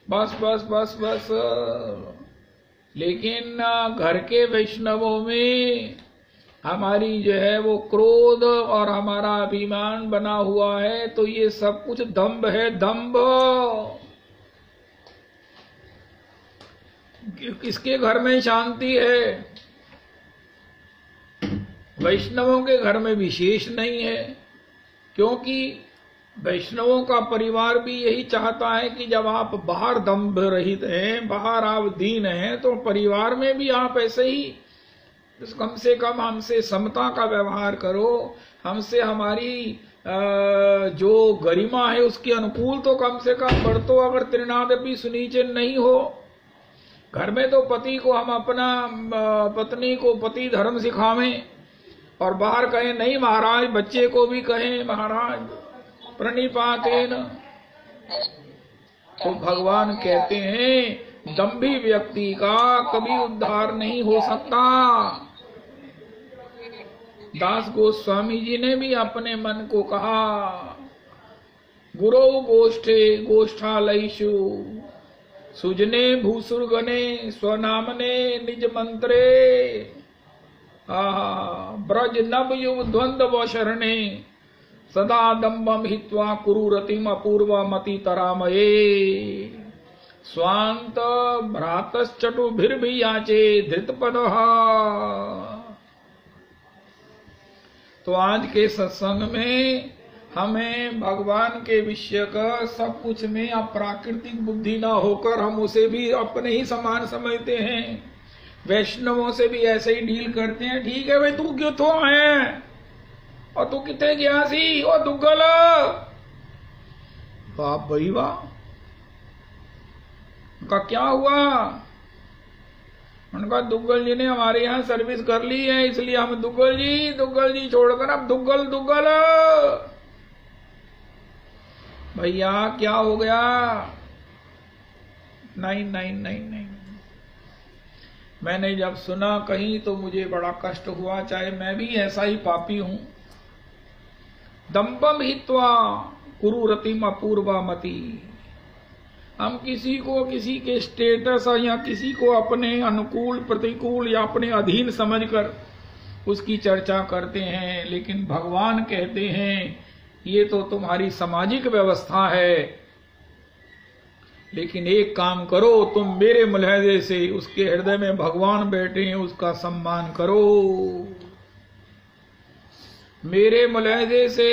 बस बस बस बस। लेकिन घर के वैष्णवों में हमारी जो है वो क्रोध और हमारा अभिमान बना हुआ है, तो ये सब कुछ दंभ है, दंभ। किसके घर में शांति है? वैष्णवों के घर में विशेष नहीं है, क्योंकि वैष्णवों का परिवार भी यही चाहता है कि जब आप बाहर दंभ रहित हैं, बाहर आप दीन हैं, तो परिवार में भी आप ऐसे ही कम से कम हमसे समता का व्यवहार करो, हमसे हमारी जो गरिमा है उसके अनुकूल तो कम से कम बरतो। अगर त्रिनादपि सुनीचन नहीं हो, घर में तो पति को हम अपना पत्नी को पति धर्म सिखावें, और बाहर कहें नहीं महाराज, बच्चे को भी कहें महाराज प्रणिपातेन, तो भगवान कहते हैं दंभी व्यक्ति का कभी उद्धार नहीं हो सकता। दास गोस्वामी जी ने भी अपने मन को कहा, गुरौ गोष्ठे गोष्ठालयिषु सुजने भूसुरगणे स्वनामने निज मंत्रे ब्रज नव युव द्वंद्व शरणे सदा दम्बम हित्वा कुरुरतिम अपूर्व मति तरामये स्वांत भ्रातश्चटुभिर्भियाचे धृतपदः। तो आज के सत्संग में हमें भगवान के विषय का सब कुछ में अप्राकृतिक बुद्धि ना होकर हम उसे भी अपने ही समान समझते हैं, वैष्णवों से भी ऐसे ही डील करते हैं। ठीक है भाई, तू क्यों तो आए और तू कितने गया सी, ओ दुग्गल, बाप भाई वाह, उनका क्या हुआ? उनका दुग्गल जी ने हमारे यहाँ सर्विस कर ली है, इसलिए हम दुग्गल जी छोड़कर अब दुग्गल दुग्गल। भैया क्या हो गया? नहीं नहीं नहीं नहीं, मैंने जब सुना कहीं तो मुझे बड़ा कष्ट हुआ, चाहे मैं भी ऐसा ही पापी हूं। दंपम हित्वा कुरुरतिम अपूर्वा मति, हम किसी को किसी के स्टेटस या किसी को अपने अनुकूल प्रतिकूल या अपने अधीन समझकर उसकी चर्चा करते हैं, लेकिन भगवान कहते हैं ये तो तुम्हारी सामाजिक व्यवस्था है, लेकिन एक काम करो, तुम मेरे मुलाहिजे से उसके हृदय में भगवान बैठे हैं उसका सम्मान करो, मेरे मुलाहिजे से,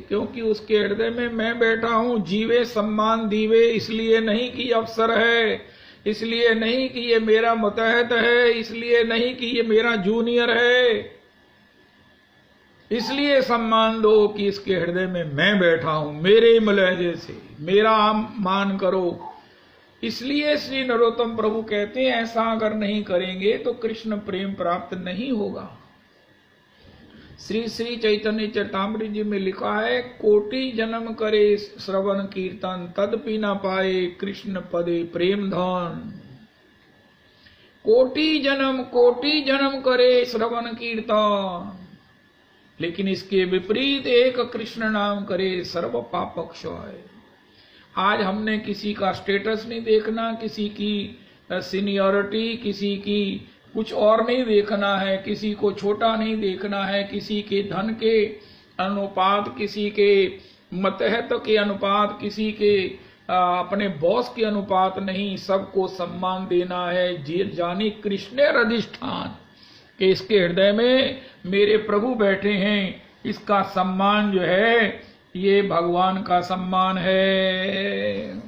क्योंकि उसके हृदय में मैं बैठा हूं। जीवे सम्मान दीवे, इसलिए नहीं कि अफसर है, इसलिए नहीं कि ये मेरा मुतहत है, इसलिए नहीं कि ये मेरा जूनियर है, इसलिए सम्मान दो कि इसके हृदय में मैं बैठा हूं, मेरे मुलाहिजे से मेरा मान करो। इसलिए श्री नरोत्तम प्रभु कहते हैं ऐसा अगर नहीं करेंगे तो कृष्ण प्रेम प्राप्त नहीं होगा। श्री श्री चैतन्य चरितामृत जी में लिखा है, कोटि जन्म करे श्रवण कीर्तन तदपि न पाए कृष्ण पदे प्रेम धन। कोटि जन्म करे श्रवण कीर्तन, लेकिन इसके विपरीत एक कृष्ण नाम करे सर्व पाप क्षय। आज हमने किसी का स्टेटस नहीं देखना, किसी की सीनियरिटी, किसी की कुछ और नहीं देखना है, किसी को छोटा नहीं देखना है, किसी के धन के अनुपात, किसी के मतहत के अनुपात, किसी के अपने बॉस के अनुपात नहीं, सबको सम्मान देना है। जानी कृष्णेर अधिष्ठान कि इसके हृदय में मेरे प्रभु बैठे हैं, इसका सम्मान जो है ये भगवान का सम्मान है।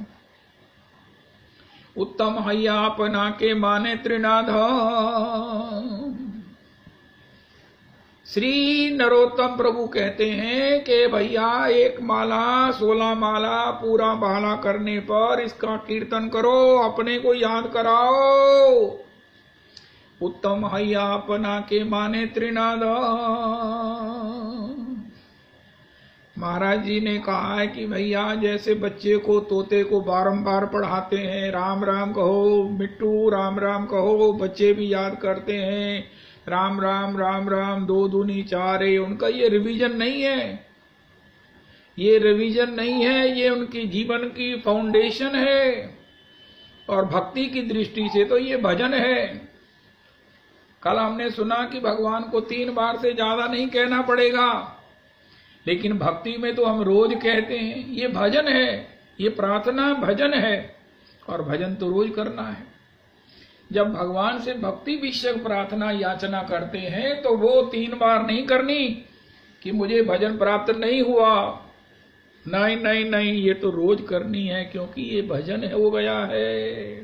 उत्तम हैया अपना के माने त्रिनाध, श्री नरोत्तम प्रभु कहते हैं कि भैया 1 माला 16 माला पूरा माला करने पर इसका कीर्तन करो, अपने को याद कराओ। उत्तम हैया अपना के माने त्रिनाद। महाराज जी ने कहा है कि भैया जैसे बच्चे को, तोते को बारंबार पढ़ाते हैं, राम राम कहो मिट्टू, राम राम कहो, बच्चे भी याद करते हैं, राम राम राम राम 2 दूनी 4 है। उनका ये रिवीजन नहीं है, ये रिवीजन नहीं है, ये उनकी जीवन की फाउंडेशन है। और भक्ति की दृष्टि से तो ये भजन है। कल हमने सुना कि भगवान को 3 बार से ज्यादा नहीं कहना पड़ेगा, लेकिन भक्ति में तो हम रोज कहते हैं। ये भजन है, ये प्रार्थना भजन है, और भजन तो रोज करना है। जब भगवान से भक्ति विषयक प्रार्थना याचना करते हैं तो वो 3 बार नहीं करनी कि मुझे भजन प्राप्त नहीं हुआ। नहीं नहीं नहीं, ये तो रोज करनी है, क्योंकि ये भजन हो गया है।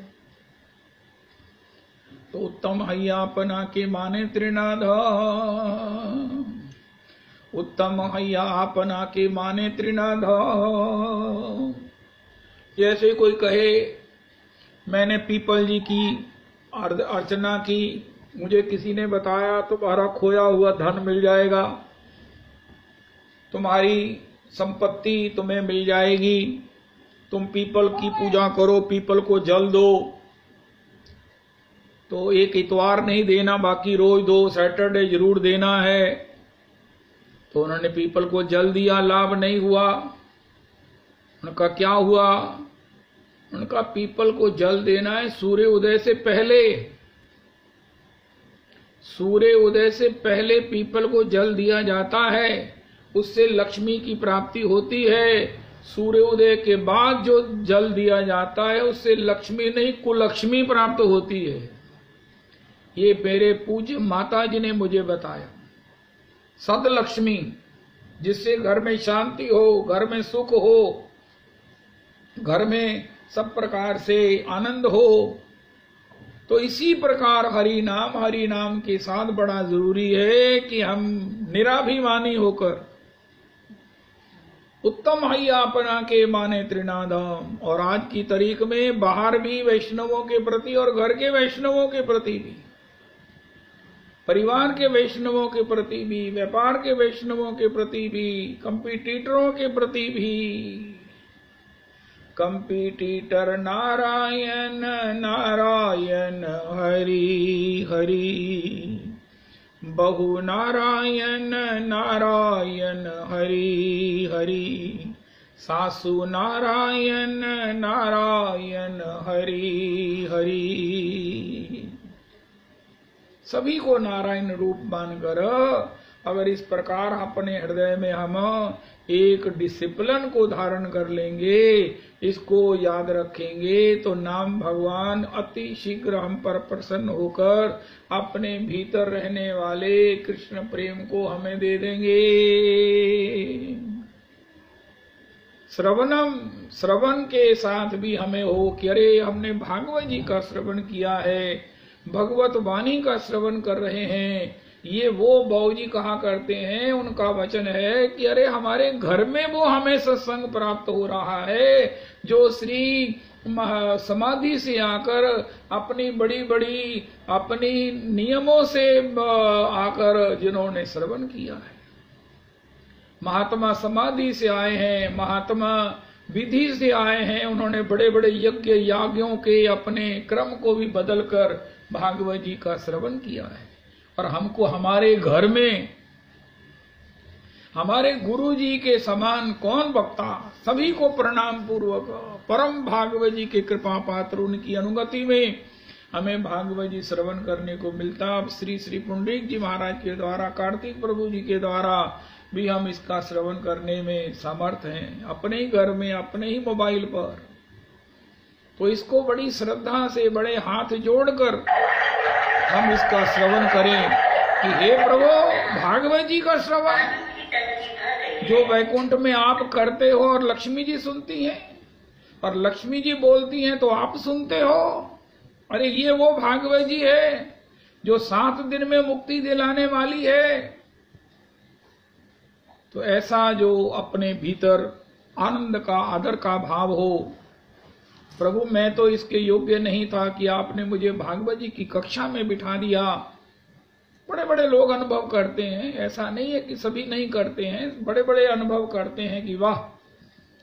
तो उत्तम हैया अपना के माने त्रिनाद, उत्तम हैया अपना के माने त्रिनाद। जैसे कोई कहे मैंने पीपल जी की अर्चना की, मुझे किसी ने बताया तुम्हारा खोया हुआ धन मिल जाएगा, तुम्हारी संपत्ति तुम्हें मिल जाएगी, तुम पीपल की पूजा करो, पीपल को जल दो, तो एक इतवार नहीं देना, बाकी रोज दो, सैटरडे जरूर देना है। तो उन्होंने पीपल को जल दिया, लाभ नहीं हुआ। उनका क्या हुआ? उनका पीपल को जल देना है सूर्य उदय से पहले। सूर्य उदय से पहले पीपल को जल दिया जाता है, उससे लक्ष्मी की प्राप्ति होती है। सूर्य उदय के बाद जो जल दिया जाता है उससे लक्ष्मी नहीं कुलक्ष्मी प्राप्त होती है। ये मेरे पूज्य माता जी ने मुझे बताया। सदलक्ष्मी, जिससे घर में शांति हो, घर में सुख हो, घर में सब प्रकार से आनंद हो। तो इसी प्रकार हरि नाम के साथ बड़ा जरूरी है कि हम निराभिमानी होकर उत्तम हैया अपना के माने त्रिनादम। और आज की तारीख में बाहर भी वैष्णवों के प्रति और घर के वैष्णवों के प्रति भी, परिवार के वैष्णवों के प्रति भी, व्यापार के वैष्णवों के प्रति भी, कंपटीटरों के प्रति भी, कंपटीटर नारायण नारायण हरि हरि, बहु नारायण नारायण हरि हरि, सासु नारायण नारायण हरि हरि। सभी को नारायण रूप मानकर अगर इस प्रकार अपने हृदय में हम एक डिसिप्लिन को धारण कर लेंगे, इसको याद रखेंगे, तो नाम भगवान अति शीघ्र हम पर प्रसन्न होकर अपने भीतर रहने वाले कृष्ण प्रेम को हमें दे देंगे। श्रवण के साथ भी हमें हो कि अरे हमने भागवत जी का श्रवण किया है, भगवत वाणी का श्रवण कर रहे हैं। ये वो बाबूजी कहा करते हैं, उनका वचन है कि अरे हमारे घर में वो हमें सत्संग प्राप्त हो रहा है, जो श्री समाधि से आकर अपनी बड़ी बड़ी अपनी नियमों से आकर जिन्होंने श्रवण किया है। महात्मा समाधि से आए हैं, महात्मा विधि से आए हैं, उन्होंने बड़े बड़े यज्ञ यागों के अपने क्रम को भी बदलकर भागवत जी का श्रवण किया है। और हमको हमारे घर में हमारे गुरु जी के समान कौन बक्ता, सभी को प्रणाम पूर्वक परम भागवत जी के कृपा पात्र उनकी अनुगति में हमें भागवत जी श्रवण करने को मिलता। अब श्री श्री पुंडरीक जी महाराज के द्वारा, कार्तिक प्रभु जी के द्वारा भी हम इसका श्रवण करने में समर्थ हैं, अपने ही घर में, अपने ही मोबाइल पर। तो इसको बड़ी श्रद्धा से, बड़े हाथ जोड़कर हम इसका श्रवण करें कि हे प्रभु, भागवत जी का श्रवण जो वैकुंठ में आप करते हो और लक्ष्मी जी सुनती हैं, और लक्ष्मी जी बोलती हैं तो आप सुनते हो। अरे ये वो भागवत जी है जो 7 दिन में मुक्ति दिलाने वाली है। तो ऐसा जो अपने भीतर आनंद का, आदर का भाव हो, प्रभु मैं तो इसके योग्य नहीं था कि आपने मुझे भागवत जी की कक्षा में बिठा दिया। बड़े बड़े लोग अनुभव करते हैं, ऐसा नहीं है कि सभी नहीं करते हैं, बड़े बड़े अनुभव करते हैं कि वाह,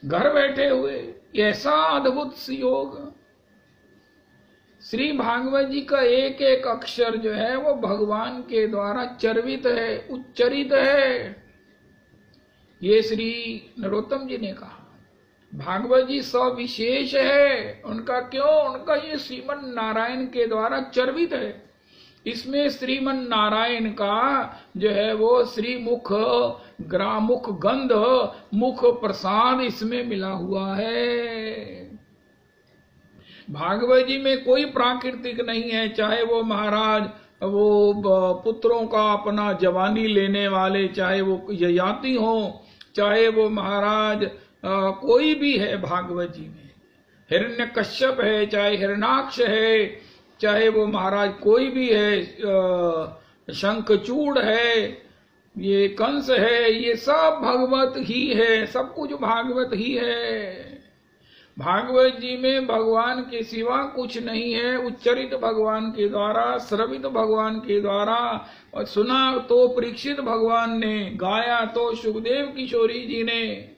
घर बैठे हुए ऐसा अद्भुत योग। श्री भागवत जी का एक एक अक्षर जो है वो भगवान के द्वारा चर्वित है, उच्चरित है। ये श्री नरोत्तम जी ने कहा भागवत जी सविशेष है। उनका क्यों? उनका ये श्रीमन नारायण के द्वारा चर्वित है। इसमें श्रीमन नारायण का जो है वो श्रीमुख ग्रामुख गंध मुख प्रसाद इसमें मिला हुआ है। भागवत जी में कोई प्राकृतिक नहीं है, चाहे वो महाराज वो पुत्रों का अपना जवानी लेने वाले, चाहे वो ययाति हो, चाहे वो महाराज कोई भी है भागवत जी में, हिरण्यकश्यप है, चाहे हिरणाक्ष है, चाहे वो महाराज कोई भी है, शंखचूड़ है, ये कंस है, ये सब भगवत ही है, सब कुछ भागवत ही है। भागवत जी में भगवान के सिवा कुछ नहीं है। उच्चरित भगवान के द्वारा, श्रवित भगवान के द्वारा, और सुना तो परीक्षित भगवान ने, गाया तो सुखदेव किशोरी जी ने,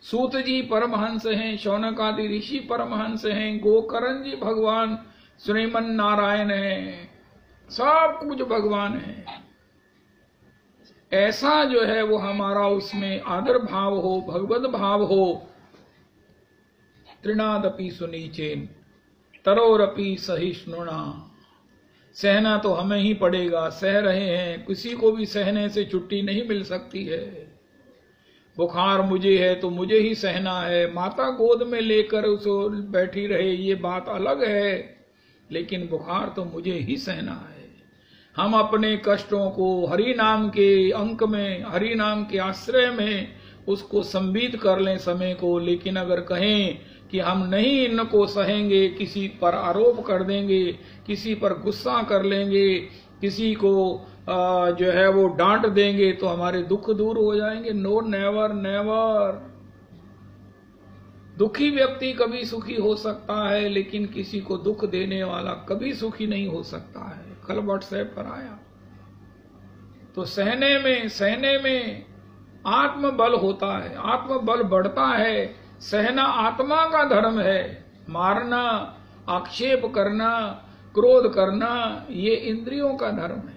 सूत जी परमहंस हैं, शौनक आदि ऋषि परमहंस हैं, गोकर्ण जी भगवान श्रीमन नारायण है, सब कुछ भगवान है। ऐसा जो है वो हमारा उसमें आदर भाव हो, भगवत भाव हो। तृणादपि सुनीचेन तरोरपि सहिष्णुना, सहना तो हमें ही पड़ेगा, सह रहे हैं, किसी को भी सहने से छुट्टी नहीं मिल सकती है। बुखार मुझे है तो मुझे ही सहना है, माता गोद में लेकर उसको बैठी रहे ये बात अलग है, लेकिन बुखार तो मुझे ही सहना है। हम अपने कष्टों को हरि नाम के अंक में, हरि नाम के आश्रय में उसको संबित कर लें समय को। लेकिन अगर कहें कि हम नहीं इनको सहेंगे, किसी पर आरोप कर देंगे, किसी पर गुस्सा कर लेंगे, किसी को जो है वो डांट देंगे तो हमारे दुख दूर हो जाएंगे। No, never never. दुखी व्यक्ति कभी सुखी हो सकता है, लेकिन किसी को दुख देने वाला कभी सुखी नहीं हो सकता है। कल व्हाट्सएप पर आया तो सहने में आत्मबल होता है, आत्मबल बढ़ता है। सहना आत्मा का धर्म है, मारना, आक्षेप करना, क्रोध करना ये इंद्रियों का धर्म है।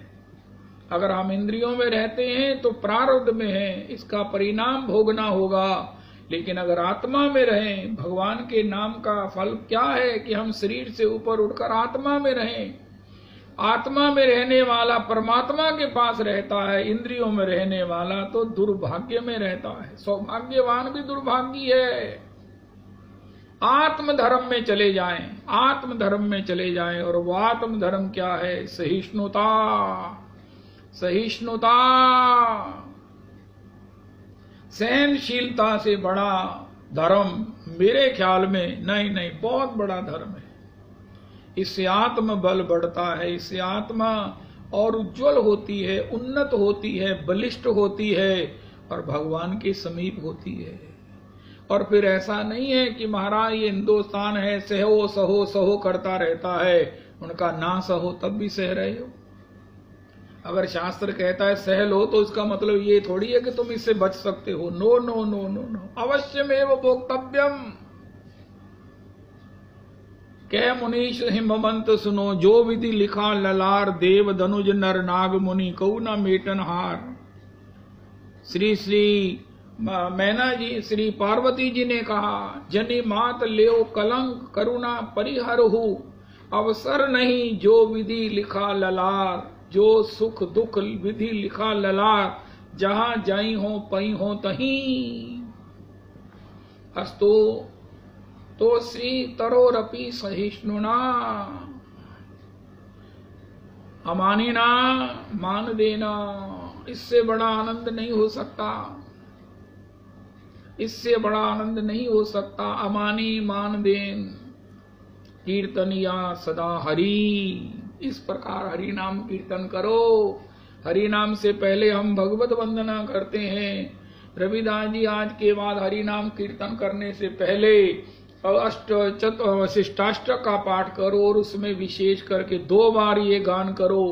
अगर हम इंद्रियों में रहते हैं तो प्रारब्ध में है, इसका परिणाम भोगना होगा। लेकिन अगर आत्मा में रहें, भगवान के नाम का फल क्या है कि हम शरीर से ऊपर उठकर आत्मा में रहें। आत्मा में रहने वाला परमात्मा के पास रहता है, इंद्रियों में रहने वाला तो दुर्भाग्य में रहता है। सौभाग्यवान भी दुर्भाग्य है। आत्म धर्म में चले जाएं, आत्म धर्म में चले जाएं। और वो आत्म धर्म क्या है? सहिष्णुता। सहिष्णुता, सहनशीलता से बड़ा धर्म मेरे ख्याल में नहीं, बहुत बड़ा धर्म है। इससे आत्म बल बढ़ता है, इससे आत्मा और उज्जवल होती है, उन्नत होती है, बलिष्ठ होती है और भगवान के समीप होती है। और फिर ऐसा नहीं है कि महाराज ये हिंदुस्तान है, सहो सहो सहो करता रहता है, उनका ना सहो तब भी सह रहे हो। अगर शास्त्र कहता है सह लो तो इसका मतलब ये थोड़ी है कि तुम इससे बच सकते हो। No no no no no, अवश्यमेव भोक्तव्यम। कह मुनीश हिमवंत सुनो, जो विधि लिखा ललार, देव धनुज नर नाग मुनि कऊ न मेटन हार। श्री श्री मैना जी, श्री पार्वती जी ने कहा, जनि मात लेओ कलंक करुणा परिहरहु, अवसर नहीं जो विधि लिखा ललार। जो सुख दुख विधि लिखा ललार, जहां जाई हो पई हो तहीं। अस्तु तो श्री तरोरपि सहिष्णुना, अमानिना, मान देना। इससे बड़ा आनंद नहीं हो सकता, इससे बड़ा आनंद नहीं हो सकता। अमानी मान देन, कीर्तनिया सदा हरि। इस प्रकार हरि नाम कीर्तन करो, हरि नाम से पहले हम भगवत वंदना करते हैं। रविदास जी आज के बाद हरि नाम कीर्तन करने से पहले शिष्टाष्टक का पाठ करो और उसमें विशेष करके 2 बार ये गान करो,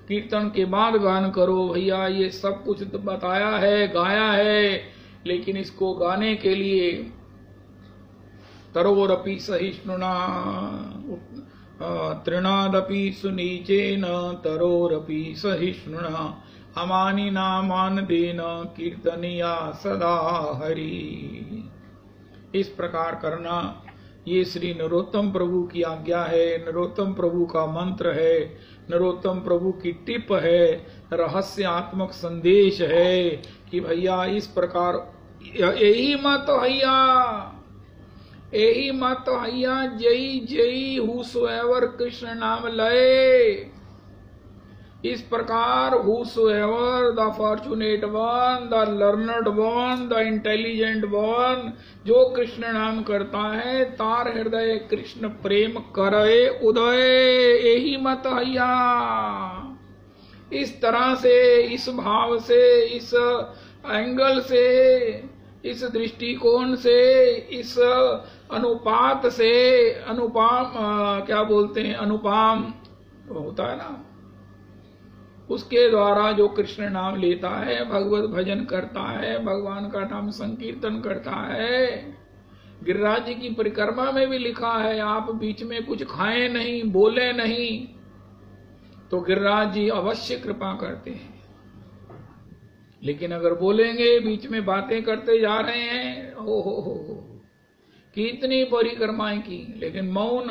कीर्तन के बाद गान करो। भैया ये सब कुछ तो बताया है, गाया है, लेकिन इसको गाने के लिए तरोरपि सहिष्णुना तृणादपि सुनीचेन तरोरपि सहिष्णुना अमानि नामान देन कीर्तनिया सदा हरि। इस प्रकार करना ये श्री नरोत्तम प्रभु की आज्ञा है, नरोत्तम प्रभु का मंत्र है, नरोत्तम प्रभु की टिप है, रहस्यात्मक संदेश है कि भैया इस प्रकार यही मत भैया, यही मत भैया, जय जय हुसोएवर कृष्ण नाम लय। इस प्रकार whosoever the fortunate one, the learned one, the intelligent one, जो कृष्ण नाम करता है तार हृदय कृष्ण प्रेम करे उदय। यही मत हैया। इस तरह से, इस भाव से, इस एंगल से, इस दृष्टिकोण से, इस अनुपात से, अनुपाम क्या बोलते हैं, अनुपाम होता है ना, उसके द्वारा जो कृष्ण नाम लेता है, भगवत भजन करता है, भगवान का नाम संकीर्तन करता है। गिरिराज जी की परिक्रमा में भी लिखा है, आप बीच में कुछ खाएं नहीं, बोले नहीं, तो गिरिराज जी अवश्य कृपा करते हैं। लेकिन अगर बोलेंगे, बीच में बातें करते जा रहे हैं, हो कितनी परिक्रमाएं की, लेकिन मौन,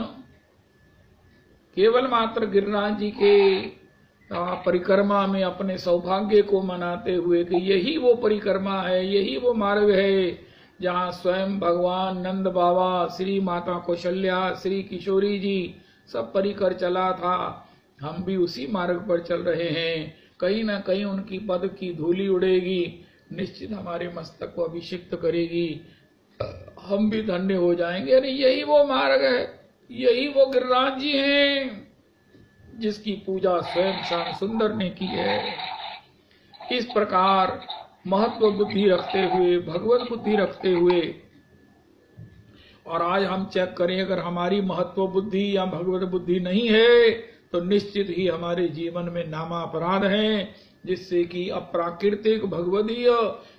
केवल मात्र गिरिराज जी के परिक्रमा में अपने सौभाग्य को मनाते हुए कि यही वो परिक्रमा है, यही वो मार्ग है जहाँ स्वयं भगवान नंद बाबा, श्री माता कौशल्या, श्री किशोरी जी सब परिकर चला था। हम भी उसी मार्ग पर चल रहे हैं। कहीं ना कहीं उनकी पद की धूली उड़ेगी, निश्चित हमारे मस्तक को अभिषिक्त करेगी, हम भी धन्य हो जाएंगे। अरे यही वो मार्ग है, यही वो गिरिराज जी हैं जिसकी पूजा स्वयं श्याम सुंदर ने की है। इस प्रकार महत्व बुद्धि रखते हुए, भगवत बुद्धि रखते हुए, और आज हम चेक करें, अगर हमारी महत्व बुद्धि या भगवत बुद्धि नहीं है तो निश्चित ही हमारे जीवन में नामा अपराध है, जिससे कि अप्राकृतिक भगवदीय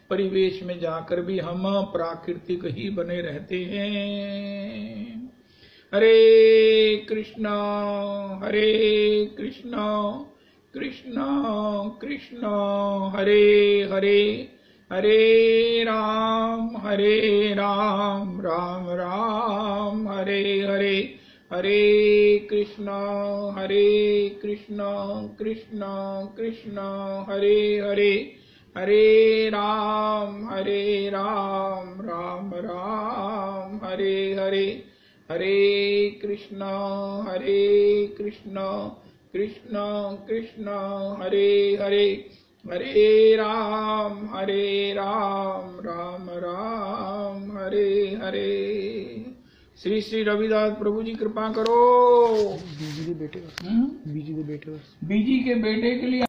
परिवेश में जाकर भी हम प्राकृतिक ही बने रहते हैं। हरे कृष्णा कृष्णा कृष्णा हरे हरे, हरे राम राम राम हरे हरे, हरे कृष्णा कृष्णा कृष्णा हरे हरे, हरे राम राम राम हरे हरे, हरे कृष्णा कृष्णा कृष्णा हरे हरे, हरे राम राम राम हरे हरे। श्री श्री रविदास प्रभु जी कृपा करो। बीजी के बेटे के लिए